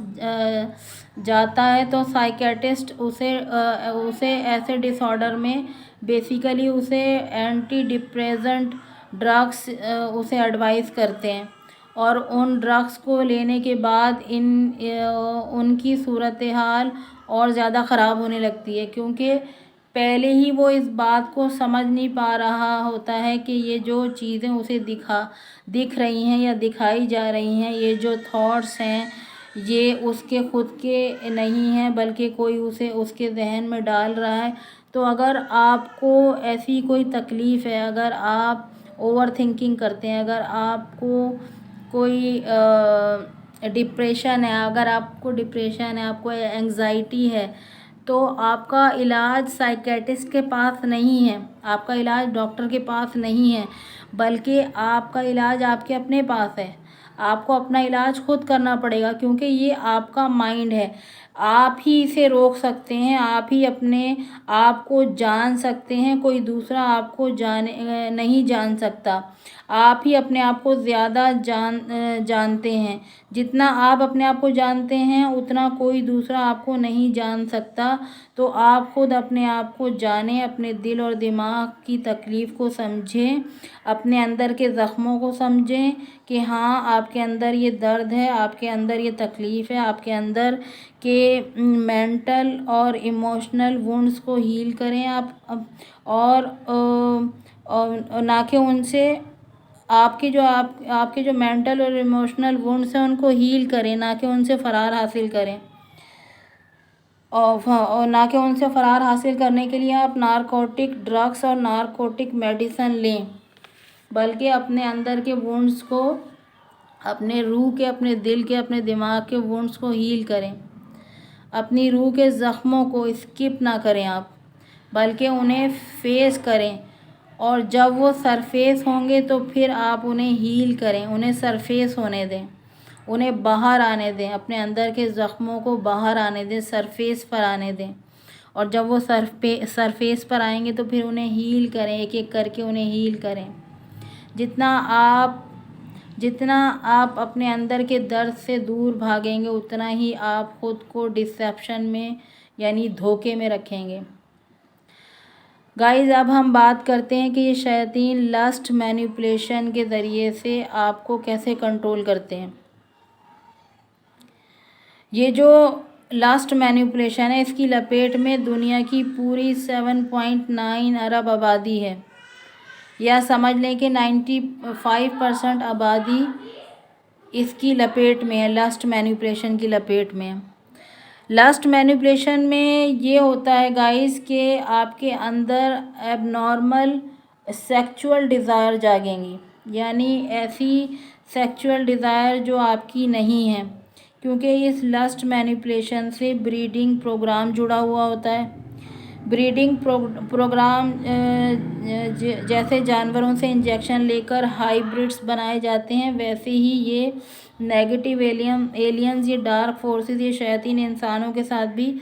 जाता है तो साइकियाट्रिस्ट उसे ऐसे डिसऑर्डर में बेसिकली उसे एंटी डिप्रेसेंट ड्रग्स उसे एडवाइस करते हैं और उन ड्रग्स को लेने के बाद उनकी सूरत हाल और ज़्यादा ख़राब होने लगती है, क्योंकि पहले ही वो इस बात को समझ नहीं पा रहा होता है कि ये जो चीज़ें उसे दिख रही हैं या दिखाई जा रही हैं, ये जो थॉट्स हैं ये उसके खुद के नहीं हैं बल्कि कोई उसे उसके जहन में डाल रहा है। तो अगर आपको ऐसी कोई तकलीफ़ है, अगर आप ओवर थिंकिंग करते हैं, अगर आपको कोई डिप्रेशन है, आपको एंग्जाइटी है, तो आपका इलाज साइकियाट्रिस्ट के पास नहीं है, आपका इलाज डॉक्टर के पास नहीं है, बल्कि आपका इलाज आपके अपने पास है। आपको अपना इलाज खुद करना पड़ेगा, क्योंकि ये आपका माइंड है। आप ही इसे रोक सकते हैं, आप ही अपने आप को जान सकते हैं, कोई दूसरा आपको नहीं जान सकता। आप ही अपने आप को ज़्यादा जानते हैं। जितना आप अपने आप को जानते हैं उतना कोई दूसरा आपको नहीं जान सकता। तो आप खुद अपने आप को जानें, अपने दिल और दिमाग की तकलीफ़ को समझें, अपने अंदर के ज़ख्मों को समझें कि हाँ, आपके अंदर ये दर्द है, आपके अंदर ये तकलीफ़ है, आपके अंदर के मेंटल और इमोशनल वुंड्स को हील करें आप। और ना कि उनसे आपके जो मेंटल और इमोशनल वुंड्स हैं उनको हील करें, ना कि उनसे फ़रार हासिल करें। और ना कि उनसे फ़रार हासिल करने के लिए आप नारकोटिक ड्रग्स और नारकोटिक मेडिसिन लें, बल्कि अपने अंदर के वुंड्स को, अपने रूह के, अपने दिल के, अपने दिमाग के वुंड्स को हील करें। अपनी रूह के ज़ख्मों को स्किप ना करें आप, बल्कि उन्हें फेस करें। और जब वो सरफेस होंगे तो फिर आप उन्हें हील करें, उन्हें सरफेस होने दें, उन्हें बाहर आने दें, अपने अंदर के ज़ख्मों को बाहर आने दें, सरफेस पर आने दें। और जब वो सरफेस पर आएंगे तो फिर उन्हें हील करें, एक एक करके उन्हें हील करें। जितना आप अपने अंदर के दर्द से दूर भागेंगे उतना ही आप खुद को डिसेप्शन में यानी धोखे में रखेंगे। गाइस, अब हम बात करते हैं कि ये शैतान लस्ट मैनिपुलेशन के ज़रिए से आपको कैसे कंट्रोल करते हैं। ये जो लस्ट मैनिपुलेशन है, इसकी लपेट में दुनिया की पूरी 7.9 अरब आबादी है, या समझ लें कि 95% आबादी इसकी लपेट में है, लस्ट मैनिपुलेशन की लपेट में है। लस्ट मैनिपुलेशन में ये होता है गाइस कि आपके अंदर एबनॉर्मल सेक्सुअल डिज़ायर जागेंगी, यानी ऐसी सेक्सुअल डिज़ायर जो आपकी नहीं है, क्योंकि इस लस्ट मैनिपुलेशन से ब्रीडिंग प्रोग्राम जुड़ा हुआ होता है। ब्रीडिंग प्रोग्राम जैसे जानवरों से इंजेक्शन लेकर हाइब्रिड्स बनाए जाते हैं, वैसे ही ये नेगेटिव एलियंस, ये डार्क फोर्सेस, ये शैतान इंसानों के साथ भी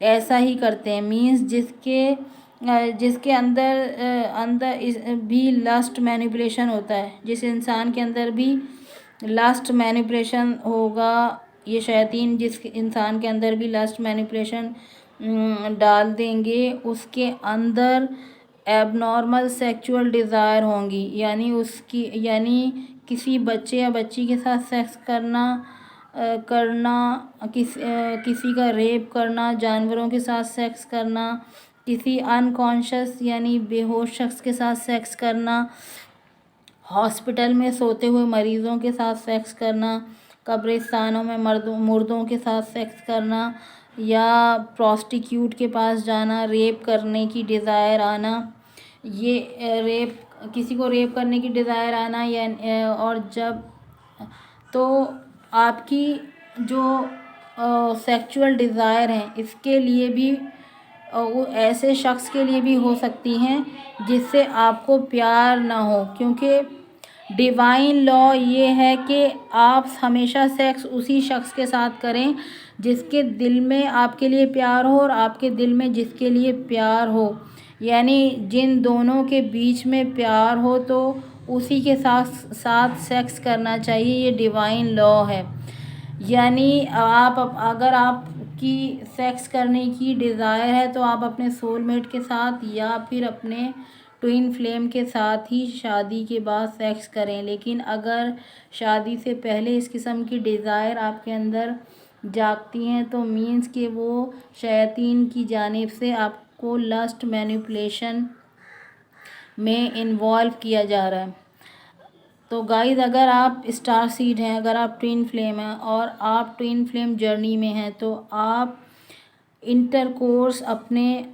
ऐसा ही करते हैं। मींस जिसके अंदर भी लस्ट मैनिपुलेशन होता है, जिस इंसान के अंदर भी लस्ट मैनिपुलेशन होगा, ये शैतान जिस इंसान के अंदर भी लस्ट मैनिपुलेशन डाल देंगे, उसके अंदर एबनॉर्मल सेक्सुअल डिज़ायर होंगी, यानी किसी बच्चे या बच्ची के साथ सेक्स करना, किसी का रेप करना, जानवरों के साथ सेक्स करना, किसी अनकॉन्शियस यानी बेहोश शख्स के साथ सेक्स करना, हॉस्पिटल में सोते हुए मरीज़ों के साथ सेक्स करना, कब्रिस्तानों में मुर्दों के साथ सेक्स करना, या प्रोस्टिट्यूट के पास जाना, रेप करने की डिज़ायर आना, ये किसी को रेप करने की डिज़ायर आना, या और जब तो आपकी जो सेक्सुअल डिज़ायर हैं, इसके लिए भी वो ऐसे शख्स के लिए भी हो सकती हैं जिससे आपको प्यार ना हो, क्योंकि डिवाइन लॉ ये है कि आप हमेशा सेक्स उसी शख्स के साथ करें जिसके दिल में आपके लिए प्यार हो और आपके दिल में जिसके लिए प्यार हो, यानी जिन दोनों के बीच में प्यार हो तो उसी के साथ सेक्स करना चाहिए। ये डिवाइन लॉ है। यानी अगर आपकी सेक्स करने की डिज़ायर है तो आप अपने सोलमेट के साथ या फिर अपने ट्विन फ्लेम के साथ ही शादी के बाद सेक्स करें। लेकिन अगर शादी से पहले इस किस्म की डिज़ायर आपके अंदर जागती हैं तो मीन्स कि वो शैतान की जानिब से आपको लस्ट मैनिपुलेशन में इन्वॉल्व किया जा रहा है। तो गाइस, अगर आप स्टार सीड हैं, अगर आप ट्विन फ्लेम हैं और आप ट्विन फ्लेम जर्नी में हैं, तो आप इंटरकोर्स अपने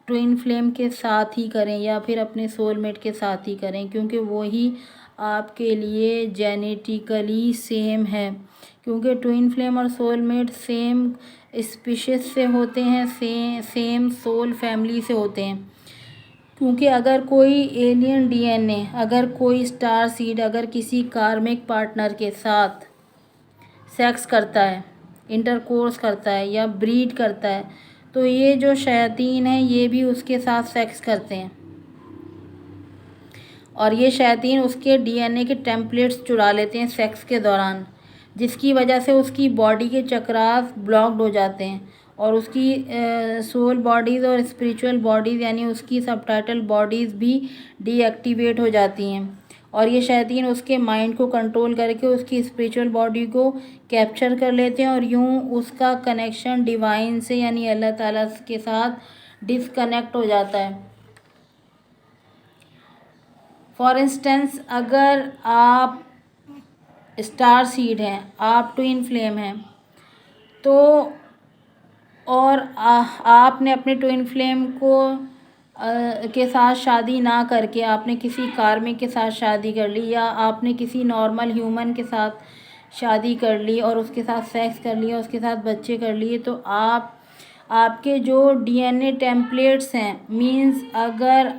ट्विन फ्लेम के साथ ही करें या फिर अपने सोलमेट के साथ ही करें, क्योंकि वही आपके लिए जेनेटिकली सेम है। क्योंकि ट्विन फ्लेम और सोलमेट सेम स्पीशीज़ से होते हैं, सेम सोल फैमिली से होते हैं। क्योंकि अगर कोई एलियन डीएनए, अगर कोई स्टार सीड अगर किसी कार्मिक पार्टनर के साथ सेक्स करता है इंटरकोर्स करता है या ब्रीड करता है, तो ये जो शयातीन है ये भी उसके साथ सेक्स करते हैं और ये शयातीन उसके डीएनए के टेम्पलेट्स चुरा लेते हैं सेक्स के दौरान, जिसकी वजह से उसकी बॉडी के चक्रास ब्लॉक्ड हो जाते हैं और उसकी सोल बॉडीज़ और स्पिरिचुअल बॉडीज़ यानी उसकी सबटाइटल बॉडीज़ भी डीएक्टिवेट हो जाती हैं और ये शैतान उसके माइंड को कंट्रोल करके उसकी स्पिरिचुअल बॉडी को कैप्चर कर लेते हैं और यूं उसका कनेक्शन डिवाइन से यानी अल्लाह ताला के साथ डिसकनेक्ट हो जाता है। फॉर इंस्टेंस, अगर आप स्टार सीड हैं, आप ट्विन फ्लेम हैं, तो और आपने अपने ट्विन फ्लेम को के साथ शादी ना करके आपने किसी कार्मिक के साथ शादी कर ली या आपने किसी नॉर्मल ह्यूमन के साथ शादी कर ली और उसके साथ सेक्स कर लिया, उसके साथ बच्चे कर लिए, तो आपके जो डीएनए टेम्पलेट्स हैं, मींस अगर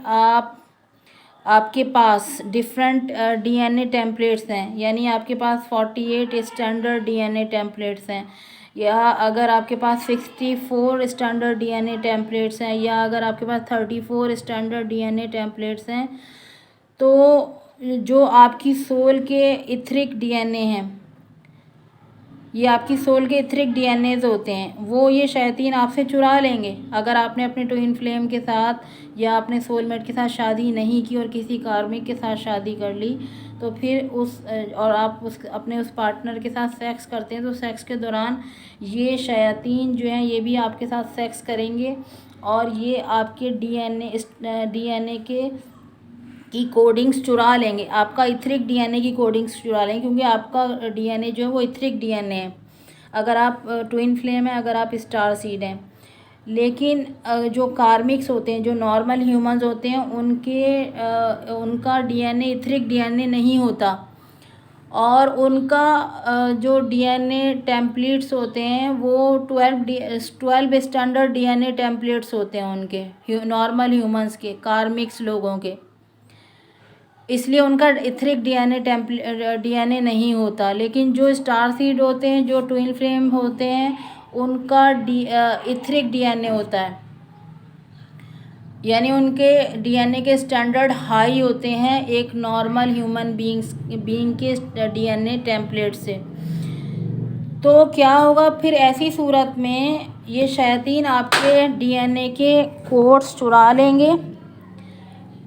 आपके पास डिफरेंट डीएनए टेम्पलेट्स हैं, यानी आपके पास 48 स्टैंडर्ड डीएनए टेम्पलेट्स हैं या अगर आपके पास 64 स्टैंडर्ड डीएनए टेम्पलेट्स हैं या अगर आपके पास 34 स्टैंडर्ड डीएनए टेम्पलेट्स हैं, तो जो आपकी सोल के इथरिक डीएनए हैं, ये आपकी सोल के इथरिक डीएनएज होते हैं, वो ये शैतान आपसे चुरा लेंगे अगर आपने अपने ट्विन फ्लेम के साथ या अपने सोलमेट के साथ शादी नहीं की और किसी कार्मिक के साथ शादी कर ली, तो फिर और आप अपने उस पार्टनर के साथ सेक्स करते हैं, तो सेक्स के दौरान ये शैतान जो हैं ये भी आपके साथ सेक्स करेंगे और ये आपके डीएनए की कोडिंग्स चुरा लेंगे, आपका इथरिक डीएनए की कोडिंग्स चुरा लेंगे, क्योंकि आपका डीएनए जो है वो इथरिक डीएनए है अगर आप ट्विन फ्लेम है, अगर आप स्टार सीड हैं। लेकिन जो कार्मिक्स होते हैं, जो नॉर्मल ह्यूमंस होते हैं, उनका डीएनए इथरिक डीएनए नहीं होता और उनका जो डीएनए टेम्पलेट्स होते हैं वो 12 स्टैंडर्ड डीएनए टेम्पलेट्स होते हैं उनके, नॉर्मल ह्यूमंस के, कार्मिक्स लोगों के, इसलिए उनका इथरिक डीएनए नहीं होता। लेकिन जो स्टार सीड होते हैं, जो ट्विन फ्लेम होते हैं, उनका इथरिक डीएनए होता है, यानी उनके डीएनए के स्टैंडर्ड हाई होते हैं एक नॉर्मल ह्यूमन बीइंग के डीएनए टेम्पलेट से। तो क्या होगा फिर ऐसी सूरत में, ये शैतान आपके डीएनए के कोड्स चुरा लेंगे,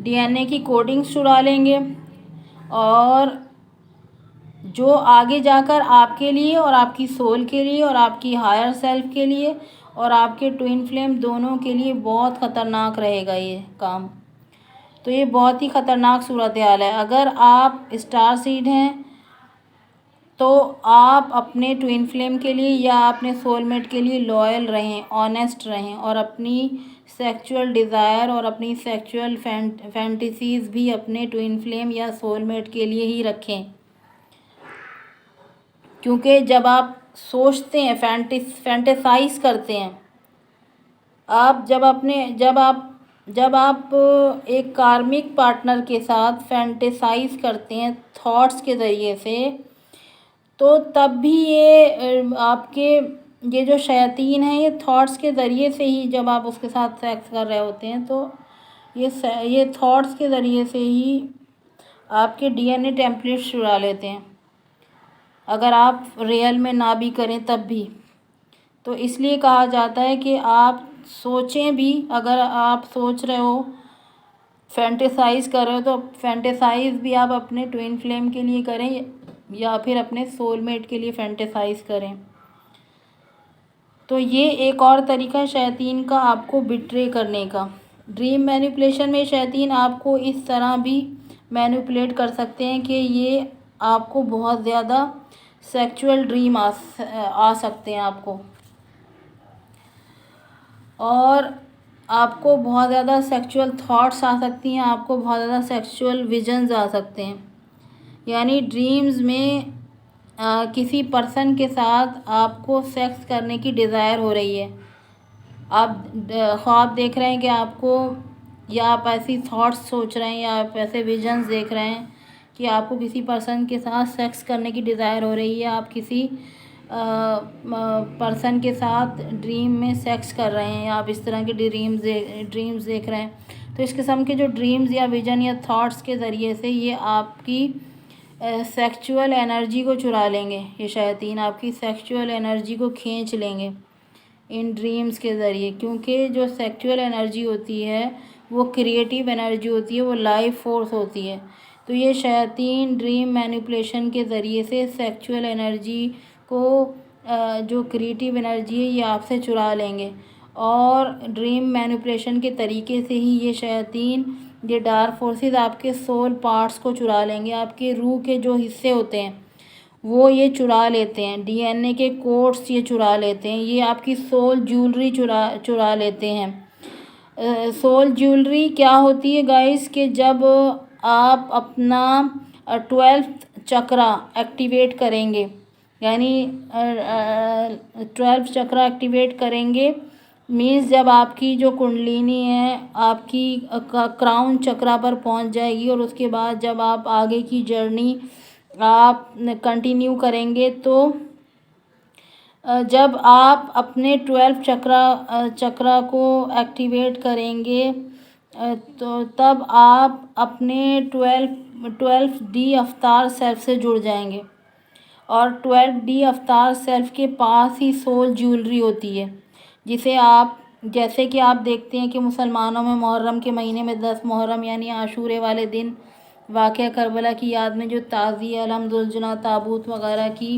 डीएनए की कोडिंग्स चुरा लेंगे और जो आगे जाकर आपके लिए और आपकी सोल के लिए और आपकी हायर सेल्फ के लिए और आपके ट्विन फ्लेम दोनों के लिए बहुत ख़तरनाक रहेगा ये काम। तो ये बहुत ही ख़तरनाक सूरत हाल है। अगर आप स्टार सीड हैं तो आप अपने ट्विन फ्लेम के लिए या अपने सोलमेट के लिए लॉयल रहें, ऑनेस्ट रहें और अपनी सेक्सुअल डिज़ायर और अपनी सेक्सुअल फैंटेसीज़ भी अपने ट्विन फ्लेम या सोलमेट के लिए ही रखें, क्योंकि जब आप सोचते हैं, फैंटेसाइज करते हैं, आप जब आप एक कार्मिक पार्टनर के साथ फैंटेसाइज करते हैं थॉट्स के ज़रिए से, तो तब भी ये आपके ये जो शैतान है ये थॉट्स के ज़रिए से ही, जब आप उसके साथ सेक्स कर रहे होते हैं, तो ये थॉट्स के ज़रिए से ही आपके डीएनए टेम्पलेट्स चुरा लेते हैं, अगर आप रियल में ना भी करें तब भी। तो इसलिए कहा जाता है कि आप सोचें भी, अगर आप सोच रहे हो, फैंटेसाइज कर रहे हो, तो फैंटेसाइज भी आप अपने ट्विन फ्लेम के लिए करें या फिर अपने सोलमेट के लिए फैंटेसाइज करें। तो ये एक और तरीका है शैतान का आपको बिट्रे करने का। ड्रीम मैनिपुलेशन में शैतान आपको इस तरह भी मैनिपुलेट कर सकते हैं कि ये आपको बहुत ज़्यादा सेक्सुअल ड्रीम आ सकते हैं आपको, और आपको बहुत ज़्यादा सेक्सुअल थॉट्स आ सकती हैं, आपको बहुत ज़्यादा सेक्सुअल विजन्स आ सकते हैं। यानी ड्रीम्स में किसी पर्सन के साथ आपको सेक्स करने की डिज़ायर हो रही है, आप ख्वाब देख रहे हैं कि आपको, या आप ऐसी थॉट्स सोच रहे हैं या आप ऐसे विजन्स देख रहे हैं कि आपको किसी पर्सन के साथ सेक्स करने की डिज़ायर हो रही है, आप किसी पर्सन के साथ ड्रीम में सेक्स कर रहे हैं, या आप इस तरह के ड्रीम्स देख रहे हैं, तो इस किस्म के जो ड्रीम्स या विजन या थॉट्स के ज़रिए से ये आपकी सेक्सुअल एनर्जी को चुरा लेंगे। ये शैतान आपकी सेक्सुअल एनर्जी को खींच लेंगे इन ड्रीम्स के ज़रिए, क्योंकि जो सेक्सुअल एनर्जी होती है वो क्रिएटिव एनर्जी होती है, वो लाइफ फोर्स होती है। तो ये शैतान ड्रीम मैनिपुलेशन के ज़रिए से सेक्सुअल एनर्जी को जो क्रिएटिव एनर्जी है ये आपसे चुरा लेंगे, और ड्रीम मैनिपुलेशन के तरीके से ही ये शैतान, ये डार्क फोर्सेस आपके सोल पार्ट्स को चुरा लेंगे। आपके रूह के जो हिस्से होते हैं वो ये चुरा लेते हैं, डीएनए के कोड्स ये चुरा लेते हैं, ये आपकी सोल ज्वेलरी चुरा लेते हैं। सोल ज्वेलरी क्या होती है गाइस, कि जब आप अपना 12th चक्रा एक्टिवेट करेंगे, यानी 12th चक्रा एक्टिवेट करेंगे मीन्स जब आपकी जो कुंडलिनी है आपकी क्राउन चक्रा पर पहुंच जाएगी, और उसके बाद जब आप आगे की जर्नी आप कंटिन्यू करेंगे, तो जब आप अपने 12th चक्रा को एक्टिवेट करेंगे तो तब आप अपने 12th डी अवतार सेल्फ से जुड़ जाएंगे, और 12th डी अवतार सेल्फ के पास ही सोल ज्वेलरी होती है, जिसे आप, जैसे कि आप देखते हैं कि मुसलमानों में मुहर्रम के महीने में 10 मुहर्रम यानी आशूरे वाले दिन वाक़या करबला की याद में जो ताज़िया अलहम्दुलिल्लाह ताबूत वगैरह की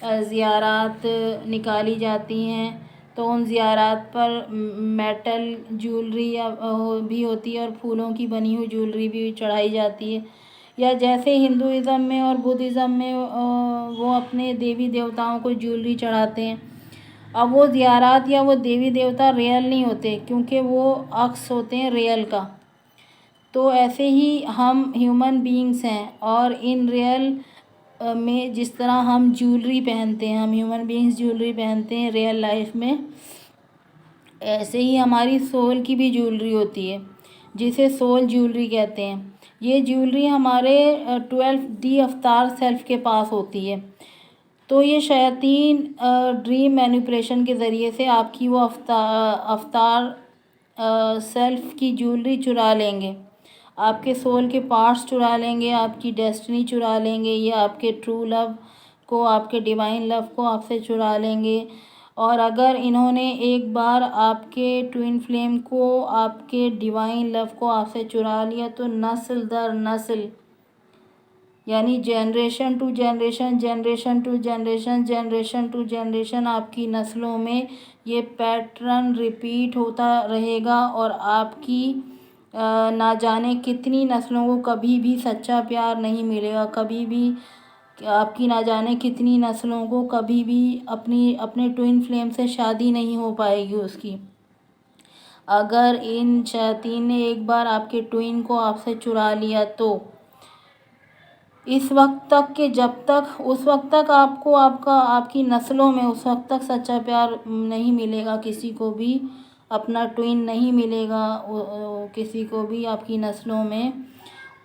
ज़ियारात निकाली जाती हैं, तो उन ज़ियारात पर मेटल ज्वेलरी भी होती है और फूलों की बनी हुई ज्वेलरी भी चढ़ाई जाती है। या जैसे हिंदुज़म में और बुद्धिज़्म में वो अपने देवी देवताओं को ज्वेलरी चढ़ाते हैं। अब वो ज़ियारात या वो देवी देवता रियल नहीं होते, क्योंकि वो अक्स होते हैं रियल का। तो ऐसे ही हम ह्यूमन बीइंग्स हैं, और इन रियल में जिस तरह हम ज्वेलरी पहनते हैं, हम ह्यूमन बीइंग्स ज्वेलरी पहनते हैं रियल लाइफ में, ऐसे ही हमारी सोल की भी ज्वेलरी होती है, जिसे सोल ज्वेलरी कहते हैं। ये ज्वेलरी हमारे 12th डी अवतार सेल्फ के पास होती है। तो ये शैतान ड्रीम मैनिपुलेशन के ज़रिए से आपकी वो अवतार सेल्फ की ज्वेलरी चुरा लेंगे, आपके सोल के पार्ट्स चुरा लेंगे, आपकी डेस्टिनी चुरा लेंगे, ये आपके ट्रू लव को, आपके डिवाइन लव को आपसे चुरा लेंगे। और अगर इन्होंने एक बार आपके ट्विन फ्लेम को, आपके डिवाइन लव को आपसे चुरा लिया, तो नस्ल दर नस्ल, यानी generation to generation, generation to generation, generation to generation, आपकी नस्लों में ये पैटर्न रिपीट होता रहेगा, और आपकी ना जाने कितनी नस्लों को कभी भी सच्चा प्यार नहीं मिलेगा, कभी भी आपकी ना जाने कितनी नस्लों को कभी भी अपने ट्विन फ्लेम से शादी नहीं हो पाएगी उसकी। अगर इन शैतान ने एक बार आपके ट्विन को आपसे चुरा लिया, तो इस वक्त तक के जब तक, उस वक्त तक आपको आपकी नस्लों में उस वक्त तक सच्चा प्यार नहीं मिलेगा, किसी को भी अपना ट्विन नहीं मिलेगा, किसी को भी आपकी नस्लों में,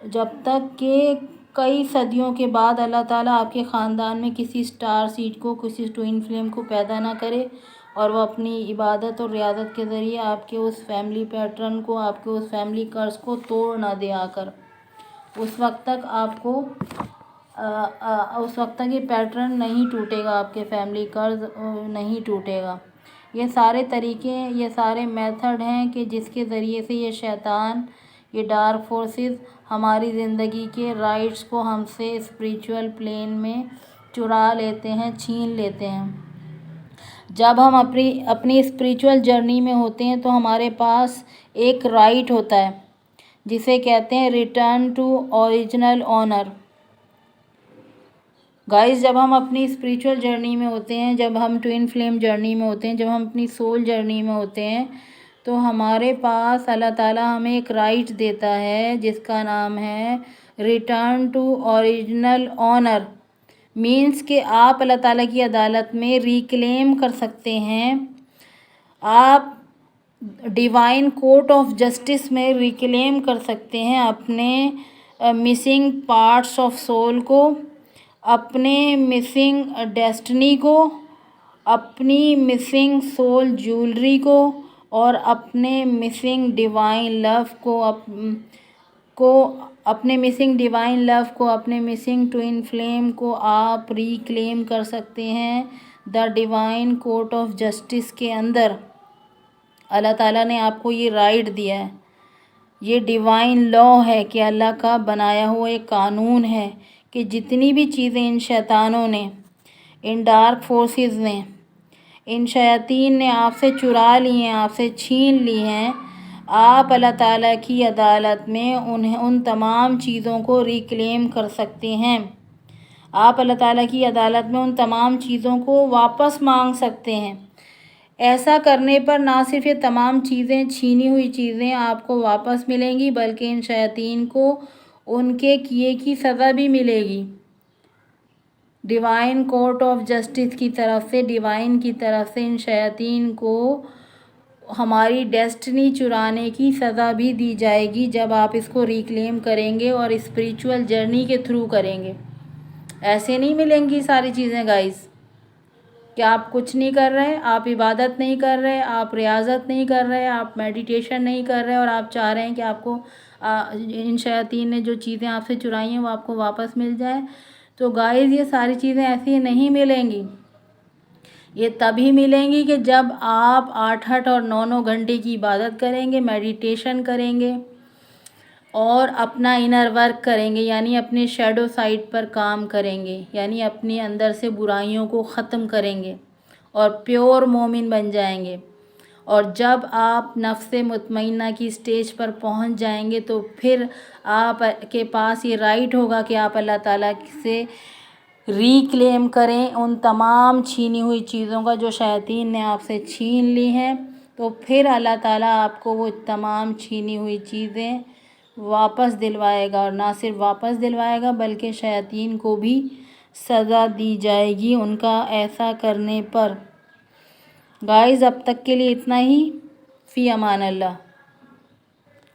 जब तक कि कई सदियों के बाद अल्लाह ताला आपके ख़ानदान में किसी स्टार सीड को, किसी ट्विन फ्लेम को पैदा ना करे, और वह अपनी इबादत और रियादत के ज़रिए आपके उस फैमिली पैटर्न को, आपके उस फैमिली कर्ज को तोड़ ना दे आकर। उस वक्त तक आपको उस वक्त तक ये पैटर्न नहीं टूटेगा, आपके फैमिली कर्ज नहीं टूटेगा। ये सारे तरीके, ये सारे मेथड हैं कि जिसके ज़रिए से ये शैतान, ये डार्क फोर्सेस हमारी ज़िंदगी के राइट्स को हमसे स्पिरिचुअल प्लेन में चुरा लेते हैं, छीन लेते हैं। जब हम अपनी स्पिरिचुअल जर्नी में होते हैं तो हमारे पास एक राइट होता है, जिसे कहते हैं return to original honour. Guys, जब हम अपनी स्पिरिचुअल जर्नी में होते हैं, जब हम ट्विन फ्लेम जर्नी में होते हैं, जब हम अपनी सोल जर्नी में होते हैं, तो हमारे पास अल्लाह ताला हमें एक राइट देता है जिसका नाम है return to original honour. Means कि आप अल्लाह ताला की अदालत में रिक्लेम कर सकते हैं, आप डिवाइन कोर्ट ऑफ जस्टिस में रिक्लेम कर सकते हैं अपने मिसिंग पार्ट्स ऑफ सोल को, अपने मिसिंग डेस्टिनी को, अपनी मिसिंग सोल ज्वेलरी को और अपने मिसिंग डिवाइन लव को अपने मिसिंग डिवाइन लव को, अपने मिसिंग ट्विन फ्लेम को आप रिक्लेम कर सकते हैं। The divine court of justice के अंदर अल्लाह ताला ने आपको ये राइट दिया है। ये डिवाइन लॉ है कि अल्लाह का बनाया हुआ एक कानून है कि जितनी भी चीज़ें इन शैतानों ने, इन डार्क फोर्सेस ने, इन शयातीन ने आपसे चुरा ली हैं, आपसे छीन ली हैं, आप अल्लाह ताला की अदालत में उन तमाम चीज़ों को रिक्लेम कर सकते हैं। आप अल्लाह ताला की अदालत में उन तमाम चीज़ों को वापस मांग सकते हैं। ऐसा करने पर ना सिर्फ ये तमाम चीज़ें, छीनी हुई चीज़ें आपको वापस मिलेंगी, बल्कि इन शयातीन को उनके किए की सज़ा भी मिलेगी। डिवाइन कोर्ट ऑफ जस्टिस की तरफ से, डिवाइन की तरफ से इन शयातीन को हमारी डेस्टिनी चुराने की सज़ा भी दी जाएगी जब आप इसको रिक्लेम करेंगे और स्पिरिचुअल जर्नी के थ्रू करेंगे। ऐसे नहीं मिलेंगी सारी चीज़ें गाइस कि आप कुछ नहीं कर रहे, आप इबादत नहीं कर रहे, आप रियाजत नहीं कर रहे, आप मेडिटेशन नहीं कर रहे और आप चाह रहे हैं कि आपको इन शयातीन ने जो चीज़ें आपसे चुराई हैं वो आपको वापस मिल जाए। तो गाइस ये सारी चीज़ें ऐसी नहीं मिलेंगी। ये तभी मिलेंगी कि जब आप 8-8 और 9-9 घंटे की इबादत करेंगे, मेडिटेशन करेंगे और अपना इनर वर्क करेंगे, यानी अपने शैडो साइड पर काम करेंगे, यानी अपने अंदर से बुराइयों को ख़त्म करेंगे और प्योर मोमिन बन जाएंगे। और जब आप नफ्से मुतमइन्ना की स्टेज पर पहुंच जाएंगे तो फिर आप के पास ये राइट होगा कि आप अल्लाह ताला से रिक्लेम करें उन तमाम छीनी हुई चीज़ों का जो शैतान ने आपसे छीन ली हैं। तो फिर अल्लाह ताला आपको वो तमाम छीनी हुई चीज़ें वापस दिलवाएगा, और ना सिर्फ वापस दिलवाएगा बल्कि शैतान को भी सज़ा दी जाएगी उनका ऐसा करने पर। गाइस अब तक के लिए इतना ही। फ़ी अमान अल्लाह।